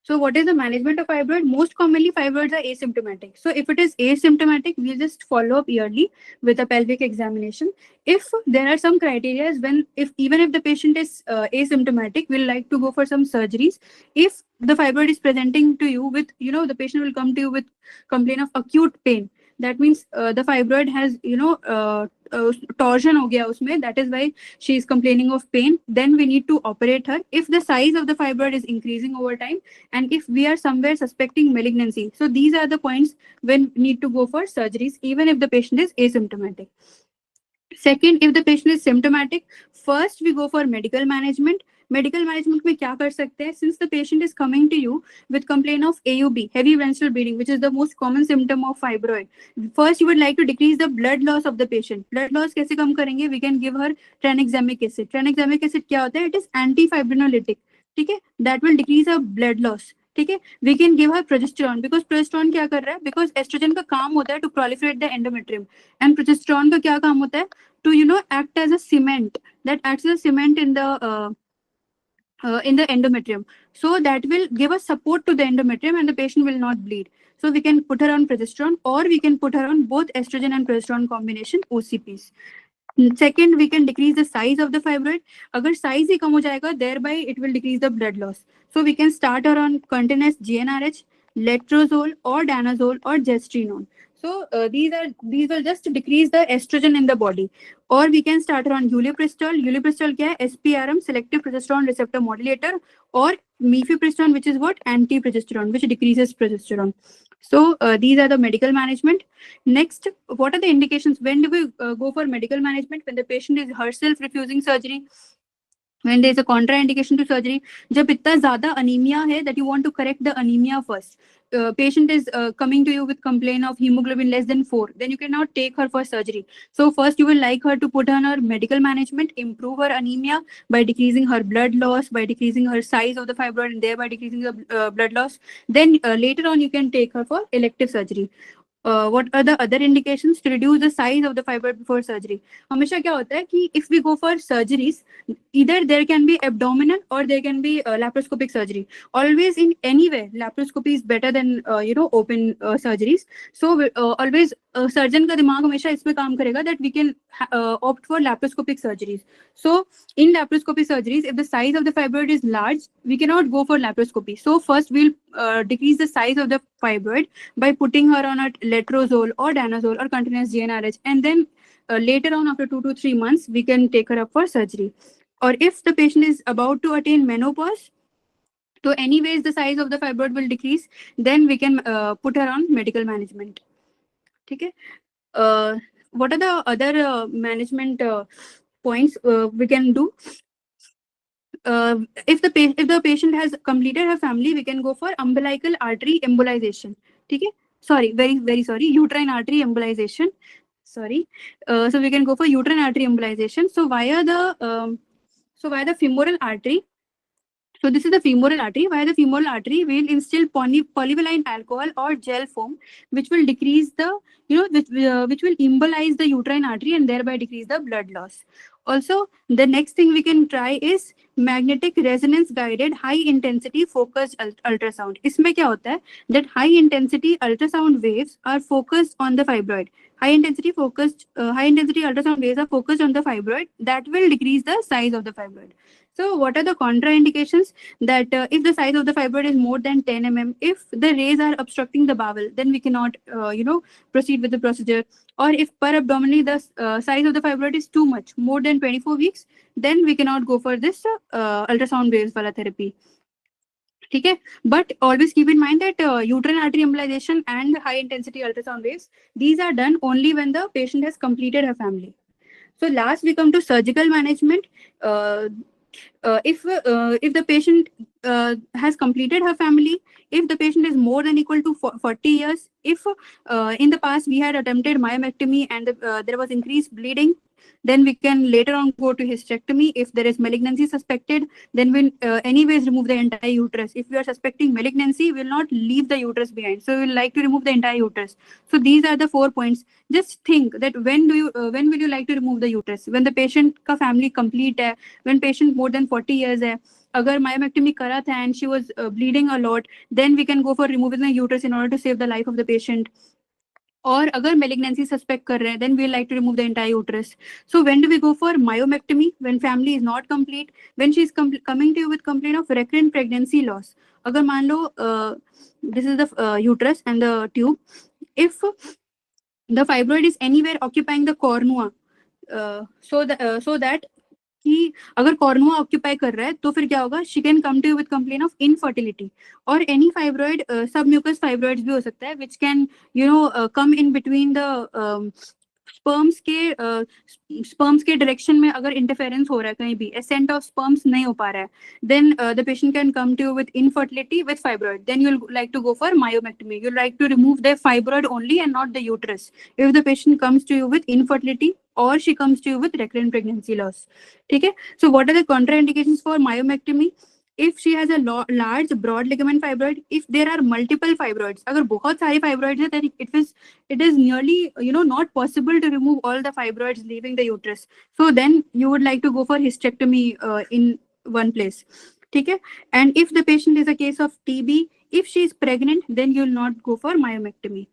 [SPEAKER 2] So what is the management of fibroid? Most commonly fibroids are asymptomatic. So if it is asymptomatic, we'll just follow up yearly with a pelvic examination. If there are some criteria even if the patient is asymptomatic, we'll like to go for some surgeries. If the fibroid is presenting to you with, the patient will come to you with complaint of acute pain. That means the fibroid has, torsion हो गया उसमें, that is why she is complaining of pain. Then we need to operate her. If the size of the fibroid is increasing over time, and if we are somewhere suspecting malignancy, so these are the points when we need to go for surgeries, even if the patient is asymptomatic. Second, if the patient is symptomatic, first we go for medical management. Medical management में क्या कर सकते हैं? Since the patient is coming to you with complaint of AUB, heavy menstrual bleeding, which is the most common symptom of fibroid, first you would like to decrease the blood loss of the patient. Blood loss कैसे कम करेंगे? We can give her tranexamic acid. Tranexamic acid क्या होता है? It is antifibrinolytic. ठीक है, that will decrease her blood loss. ठीक है, we can give her progesterone, because progesterone क्या कर रहा है? Because estrogen का काम होता है to proliferate the endometrium, and progesterone का क्या काम होता है? To act as a cement, that acts as a cement in the endometrium, so that will give a support to the endometrium and the patient will not bleed. So we can put her on progesterone, or we can put her on both estrogen and progesterone combination, OCPs. Second, we can decrease the size of the fibroid. अगर size ही कम हो जाएगा, thereby it will decrease the blood loss. So we can start her on continuous GnRH, letrozole or danazole or gestrinone. So these will just decrease the estrogen in the body. Or we can start her on ulipristol. Ulipristol क्या है? SPRM, selective progesterone receptor modulator, or mifepristone, which is what? Anti-progesterone, which decreases progesterone. So these are the medical management. Next, what are the indications? When do we go for medical management? When the patient is herself refusing surgery, when there is a contraindication to surgery, जब इतना ज़्यादा anemia है that you want to correct the anemia first. Patient is coming to you with complaint of hemoglobin less than 4, then you cannot take her for surgery. So first you will like her to put on her medical management, improve her anemia by decreasing her blood loss, by decreasing her size of the fibroid, and thereby decreasing the blood loss. Then later on you can take her for elective surgery. What are the other indications to reduce the size of the fibroid before surgery? हमेशा क्या होता है कि if we go for surgeries, either there can be abdominal or there can be laparoscopic surgery. Always in any way, laparoscopy is better than open surgeries. So always surgeon का दिमाग हमेशा इस पे काम करेगा that we can opt for laparoscopic surgeries. So in laparoscopy surgeries, if the size of the fibroid is large, we cannot go for laparoscopy. So first we'll decrease the size of the fibroid by putting her on a letrozole or danazole or continuous GnRH, and then later on, after 2 to 3 months, we can take her up for surgery. Or if the patient is about to attain menopause, so anyways the size of the fibroid will decrease, then we can put her on medical management. Okay. What are the other management points we can do? If the patient has completed her family, we can go for umbilical artery embolization. Okay. Sorry, very sorry, uterine artery embolization. Sorry. So we can go for uterine artery embolization. So via the femoral artery, So this is the femoral artery. Via the femoral artery, we will instill polyvinyl alcohol or gel foam, which will decrease the, which will embolize the uterine artery and thereby decrease the blood loss. Also, the next thing we can try is magnetic resonance guided high intensity focused ultrasound. इसमें क्या होता है? That high intensity ultrasound waves are focused on the fibroid. High intensity ultrasound waves are focused on the fibroid that will decrease the size of the fibroid. So what are the contraindications? That if the size of the fibroid is more than 10 mm, if the rays are obstructing the bowel, then we cannot, proceed with the procedure. Or if per abdominally the size of the fibroid is too much, more than 24 weeks, then we cannot go for this ultrasound waves wala therapy. Okay, but always keep in mind that uterine artery embolization and high intensity ultrasound waves, these are done only when the patient has completed her family. So last we come to surgical management. If the patient has completed her family, if the patient is more than equal to 40 years, if in the past we had attempted myomectomy and there was increased bleeding, then we can later on go to hysterectomy. If there is malignancy suspected, then we'll anyways remove the entire uterus. If we are suspecting malignancy, we will not leave the uterus behind. So we will like to remove the entire uterus. So these are the 4 points. Just think that when will you like to remove the uterus? When the patient ka family complete hai, when patient more than 40 years hai, agar myomectomy kara tha and she was bleeding a lot, then we can go for removing the uterus in order to save the life of the patient. और अगर malignancy suspect कर रहे हैं, then we like to remove the entire uterus. So when do we go for myomectomy? When family is not complete, when she is coming to you with complaint of recurrent pregnancy loss. अगर मान लो this is the uterus and the tube. If the fibroid is anywhere occupying the cornua, so that कि अगर कॉर्नुआ occupy कर रहा है तो फिर क्या होगा, she can come to with complain of infertility और any fibroid, submucous fibroids भी हो सकता है which can come in between the sperms के डायरेक्शन में अगर इंटरफेरेंस हो रहा है, कहीं भी एसेंट ऑफ स्पर्म्स नहीं हो पा रहा है, then the patient can come to with infertility with fibroid. Then you like to go for myomectomy. You like to remove the fibroid only and not the uterus if the patient comes to you with infertility or she comes to you with recurrent pregnancy loss. Okay, so what are the contraindications for myomectomy? If she has a large broad ligament fibroid, if there are multiple fibroids, agar bahut sari fibroids hai, then it is nearly not possible to remove all the fibroids leaving the uterus. So then you would like to go for hysterectomy in one place. Okay, and if the patient is a case of TB, if she is pregnant, then you will not go for myomectomy.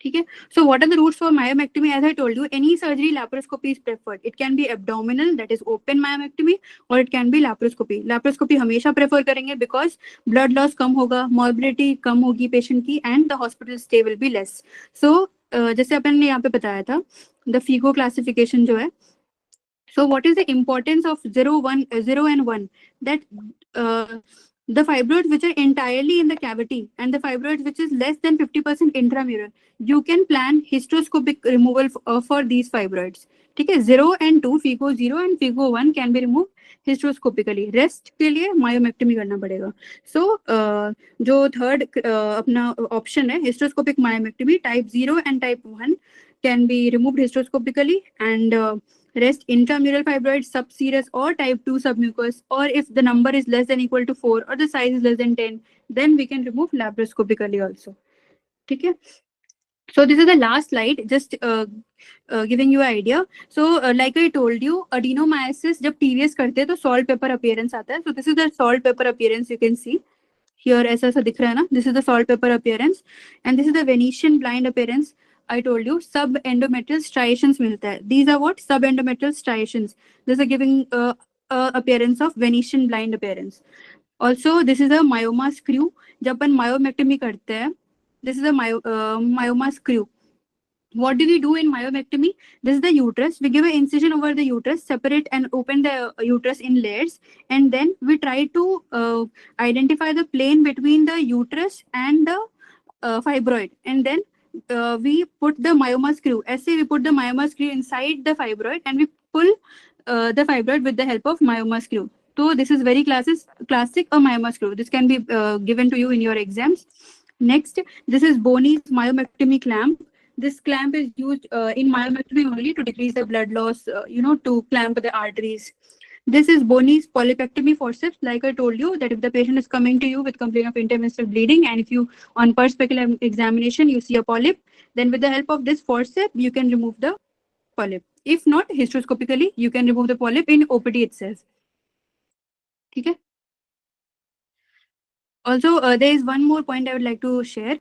[SPEAKER 2] Okay, so what are the routes for myomectomy? As I told you, any surgery, laparoscopy is preferred. It can be abdominal, that is open myomectomy, or it can be laparoscopy. Laparoscopy हमेशा prefer करेंगे because blood loss कम होगा, morbidity कम होगी patient की, and the hospital stay will be less. So जैसे अपन ने यहाँ पे बताया था, the FIGO classification जो है. So what is the importance of 0 and 1? That the fibroids which are entirely in the cavity and the fibroids which is less than 50% intramural, you can plan hysteroscopic removal for these fibroids. Okay, 0 and 2, FIGO 0 and FIGO 1 can be removed hysteroscopically. Rest के लिए myomectomy करना पड़ेगा. So जो third अपना option है hysteroscopic myomectomy, type 0 and type 1 can be removed hysteroscopically, and rest intramural fibroids, subserous or type 2 submucous, or if the number is less than equal to 4 or the size is less than 10, then we can remove laparoscopically also. Okay, so this is the last slide, just giving you an idea. So like I told you, adenomyosis जब TVS करते हैं तो salt pepper appearance आता है. So this is the salt pepper appearance, you can see here. ऐसा ऐसा दिख रहा है ना, this is the salt pepper appearance, and this is the Venetian blind appearance. I told you subendometrial striations मिलता है. These are what? Subendometrial striations. This is giving appearance of Venetian blind appearance. Also, this is a myoma screw. जब अपन myomectomy करते हैं, this is a myoma screw. What do we do in myomectomy? This is the uterus. We give an incision over the uterus, separate and open the uterus in layers, and then we try to identify the plane between the uterus and the fibroid, and then we put the myoma screw. ऐसे we put the myoma screw inside the fibroid and we pull the fibroid with the help of myoma screw. So this is very classic a myoma screw. This can be given to you in your exams. Next, this is Boney's myomectomy clamp. This clamp is used in myomectomy only to decrease the blood loss, to clamp the arteries. This is Boni's polypectomy forceps. Like I told you, that if the patient is coming to you with complaint of intermenstrual bleeding, and if you on per speculum examination you see a polyp, then with the help of this forceps you can remove the polyp. If not, hysteroscopically you can remove the polyp in OPD itself. Okay. Also, there is one more point I would like to share.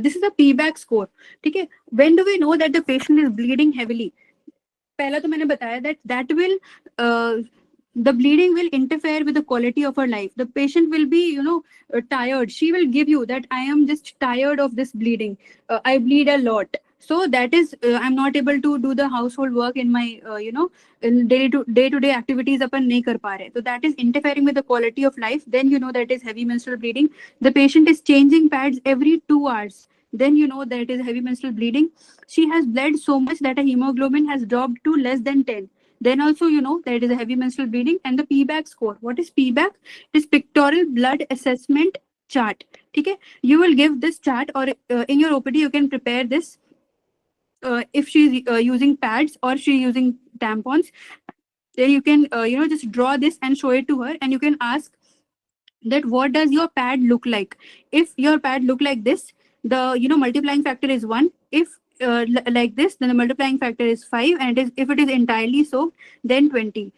[SPEAKER 2] This is a PBAC score. Okay. When do we know that the patient is bleeding heavily? पहला तो मैंने बताया that will the bleeding will interfere with the quality of her life. The patient will be tired. She will give you that I am just tired of this bleeding. I bleed a lot, so that is I'm not able to do the household work in my in day to day activities अपन नहीं कर पा रहे. So that is interfering with the quality of life. Then you know that is heavy menstrual bleeding. The patient is changing pads every 2 hours. Then you know that it is heavy menstrual bleeding. She has bled so much that her hemoglobin has dropped to less than 10. Then also you know that it is a heavy menstrual bleeding. And the PBAC score. What is PBAC? It is pictorial blood assessment chart. Okay, you will give this chart, or in your OPD you can prepare this. If she's using pads or she's using tampons, then you can just draw this and show it to her, and you can ask that what does your pad look like. If your pad look like this, the multiplying factor is 1. If like this, then the multiplying factor is 5, and if it is entirely soaked, then 20.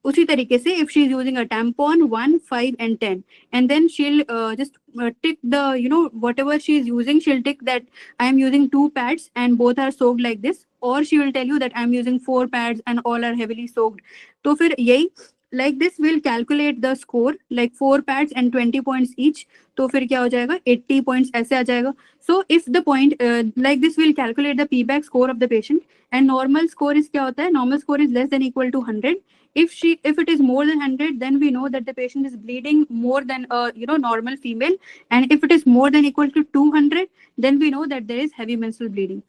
[SPEAKER 2] उसी तरीके से if she is using a tampon, 1, 5 and 10, and then she'll just tick the whatever she is using, she'll tick that I am using 2 pads and both are soaked like this, or she will tell you that I am using 4 pads and all are heavily soaked. तो फिर यही like this will calculate the score, like 4 pads and 20 points each. तो फिर क्या हो जाएगा 80 points ऐसे आ जाएगा. So if the point like this will calculate the PBAC score of the patient, and normal score is क्या होता है, normal score is less than equal to 100. If it is more than 100, then we know that the patient is bleeding more than a normal female, and if it is more than equal to 200, then we know that there is heavy menstrual bleeding.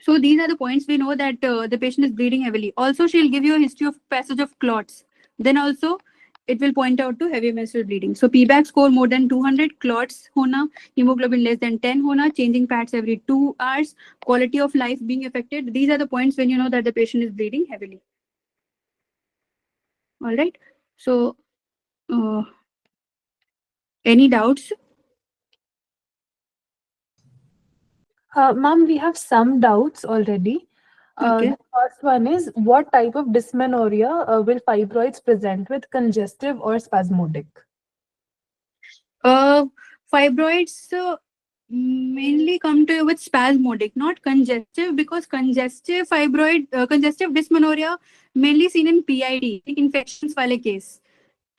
[SPEAKER 2] So these are the points we know that the patient is bleeding heavily. Also, she'll give you a history of passage of clots. Then also, it will point out to heavy menstrual bleeding. So PBAC score more than 200, clots hona, hemoglobin less than 10 hona, changing pads every 2 hours, quality of life being affected. These are the points when you know that the patient is bleeding heavily. All right. So, any doubts?
[SPEAKER 1] Ma'am, we have some doubts already.
[SPEAKER 2] Okay.
[SPEAKER 1] The first one is, what type of dysmenorrhea will fibroids present with, congestive or spasmodic?
[SPEAKER 2] Fibroids mainly come to you with spasmodic, not congestive, because congestive dysmenorrhea mainly seen in PID, infections wale case.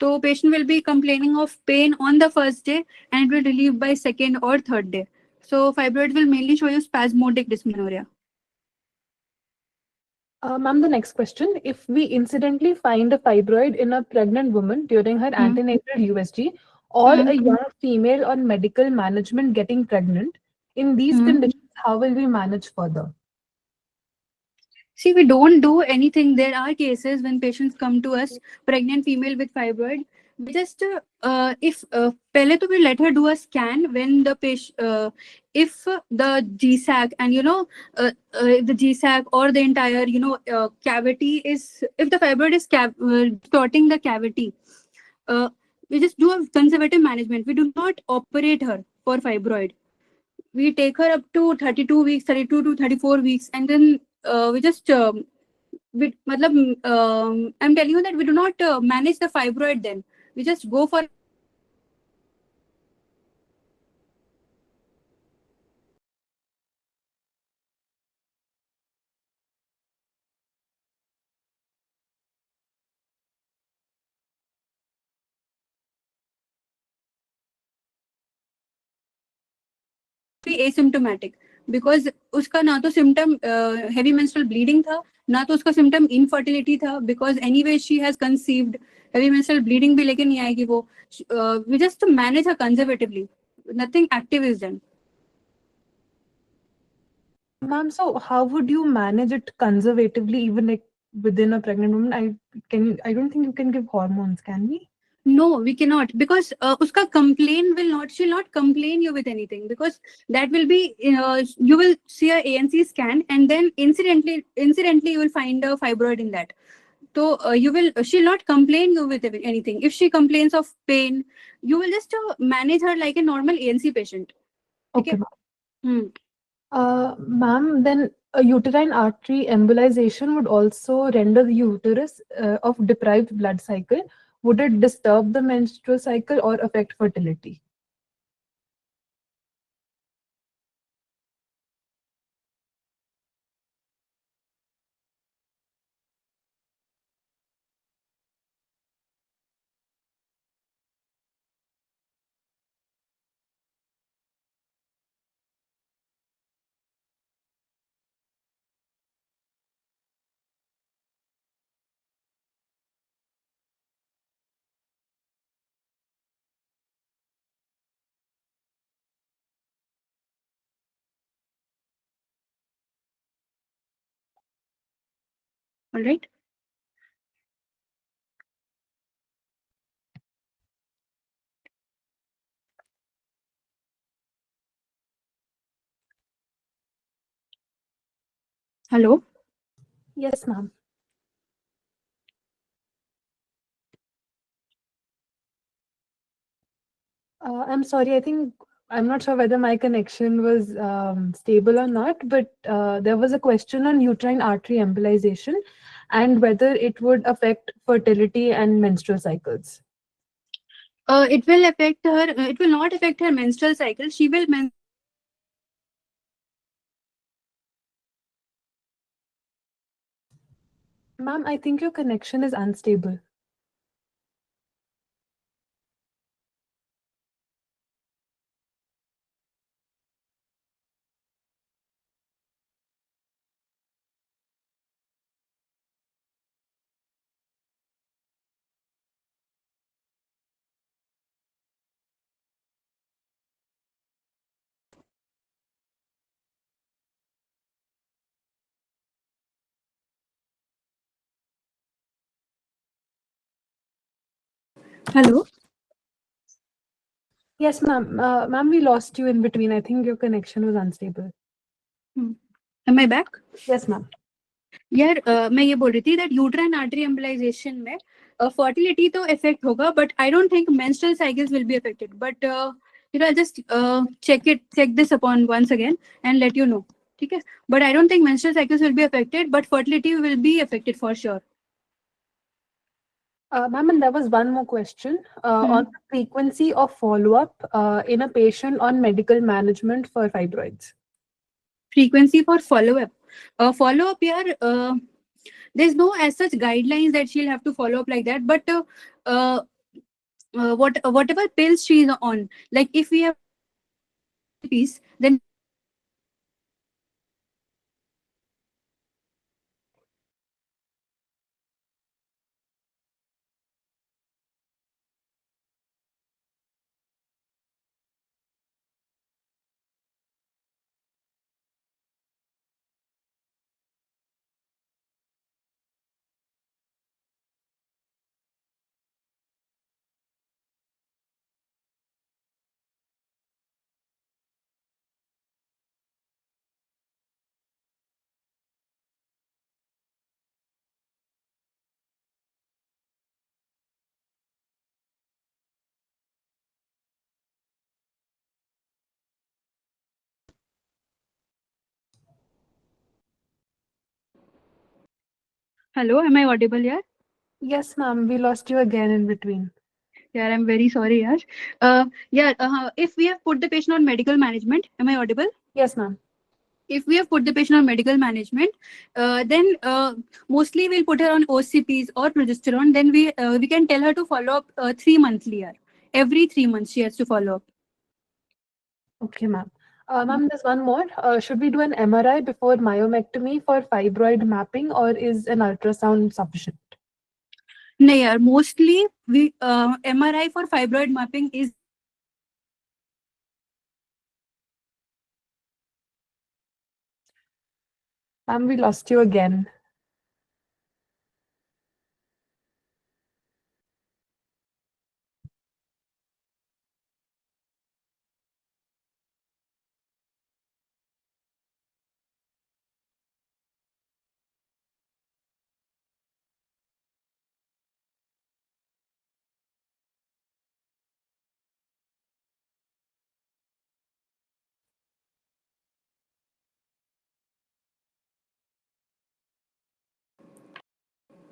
[SPEAKER 2] So patient will be complaining of pain on the first day and it will relieve by second or third day. So fibroid will mainly show you spasmodic dysmenorrhea.
[SPEAKER 1] Ma'am, the next question. If we incidentally find a fibroid in a pregnant woman during her antenatal USG, or a young female on medical management getting pregnant, in these conditions, how will we manage further?
[SPEAKER 2] See, we don't do anything. There are cases when patients come to us, pregnant female with fibroid. We just, if pehle to we let her do a scan when the patient, if the GSAC and the GSAC or the entire cavity is, if the fibroid is distorting the cavity, we just do a conservative management. We do not operate her for fibroid. We take her up to 32 weeks, 32 to 34 weeks, and then we just I'm telling you that we do not manage the fibroid. Then we just go for be asymptomatic, because उसका ना तो symptom heavy menstrual bleeding था, ना तो उसका symptom infertility था, because anyway she has conceived. Heavy menstrual bleeding भी लेके नहीं आएगी वो. We just manage her conservatively. Nothing active is done.
[SPEAKER 1] Ma'am, so how would you manage it conservatively, even like within a pregnant woman? I don't think you can give hormones, can we?
[SPEAKER 2] No, we cannot, because uska complaint she'll not complain you with anything, because that will be, you will see a ANC scan, and then incidentally you will find a fibroid in that. So she'll not complain you with anything. If she complains of pain, you will just manage her like a normal ANC patient.
[SPEAKER 1] Okay,
[SPEAKER 2] Okay.
[SPEAKER 1] ma'am.
[SPEAKER 2] Hmm.
[SPEAKER 1] Ma'am, then a uterine artery embolization would also render the uterus of deprived blood cycle. Would it disturb the menstrual cycle or affect fertility?
[SPEAKER 2] All right. Hello.
[SPEAKER 1] Yes, ma'am. I'm sorry, I think I'm not sure whether my connection was stable or not, but there was a question on uterine artery embolization and whether it would affect fertility and menstrual cycles.
[SPEAKER 2] It will affect her. It will not affect her menstrual cycle. She will
[SPEAKER 1] Ma'am, I think your connection is unstable.
[SPEAKER 2] Hello.
[SPEAKER 1] Yes, ma'am. Ma'am, we lost you in between. I think your connection was unstable.
[SPEAKER 2] Hmm. Am I back?
[SPEAKER 1] Yes, ma'am.
[SPEAKER 2] यार मैं ये बोल रही थी that uterine artery एम्बलाइजेशन में fertility तो effect होगा but I don't think menstrual cycles will be affected but you know just check this upon once again and let you know ठीक है but I don't think menstrual cycles will be affected but fertility will be affected for sure
[SPEAKER 1] Ma'am, and there was one more question on the frequency of follow-up in a patient on medical management for fibroids.
[SPEAKER 2] frequency for follow up यार there's no as such guidelines that she'll have to follow up like that but uh, whatever pills she's on like if we have piece then hello am I audible here
[SPEAKER 1] Yes, ma'am. We lost you again in between.
[SPEAKER 2] yeah I'm very sorry yaar if we have put the patient on medical management am I audible
[SPEAKER 1] Yes, ma'am.
[SPEAKER 2] if we have put the patient on medical management then mostly we'll put her on OCPs or progesterone then we can tell her to follow up 3 monthly year every 3 months she has to follow up.
[SPEAKER 1] Okay, ma'am. Ma'am, there's one more. Should we do an MRI before myomectomy for fibroid mapping, or is an ultrasound sufficient?
[SPEAKER 2] नहीं यार mostly we MRI for fibroid mapping is
[SPEAKER 1] Ma'am, we lost you again.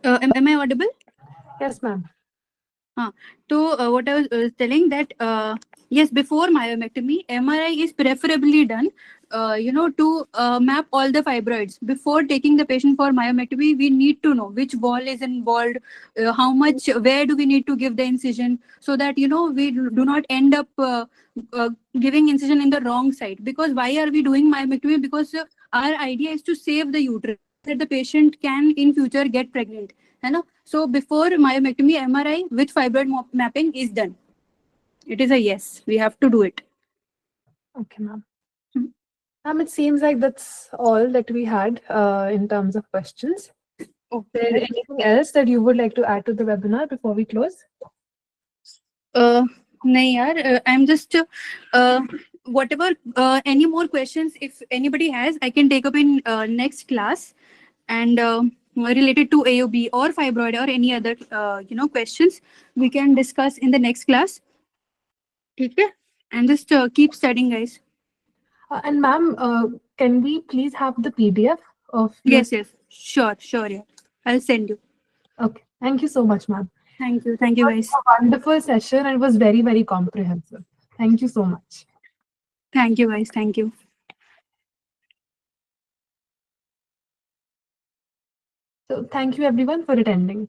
[SPEAKER 2] Am I audible?
[SPEAKER 1] Yes, ma'am.
[SPEAKER 2] So what I was telling that yes, before myomectomy, MRI is preferably done. To map all the fibroids before taking the patient for myomectomy. We need to know which wall is involved, how much, where do we need to give the incision, so that we do not end up giving incision in the wrong side. Because why are we doing myomectomy? Because our idea is to save the uterus, that the patient can in future get pregnant. So before myomectomy, MRI with fibroid mapping is done. It is a yes. We have to do it.
[SPEAKER 1] Okay, ma'am.
[SPEAKER 2] Hmm.
[SPEAKER 1] Ma'am, it seems like that's all that we had in terms of questions. Is there
[SPEAKER 2] Okay.
[SPEAKER 1] anything else that you would like to add to the webinar before we close?
[SPEAKER 2] नहीं यार, I'm just whatever any more questions if anybody has, I can take up in next class, and related to AOB or fibroid or any other questions we can discuss in the next class. Okay, and just keep studying, guys.
[SPEAKER 1] And ma'am, can we please have the PDF of your...
[SPEAKER 2] Yes, sure, yeah, I'll send you.
[SPEAKER 1] Okay, thank you so much, ma'am.
[SPEAKER 2] Thank you,
[SPEAKER 1] It was
[SPEAKER 2] guys.
[SPEAKER 1] a wonderful session and it was very, very comprehensive. Thank you so much.
[SPEAKER 2] Thank you, guys. Thank you.
[SPEAKER 1] So thank you everyone for attending.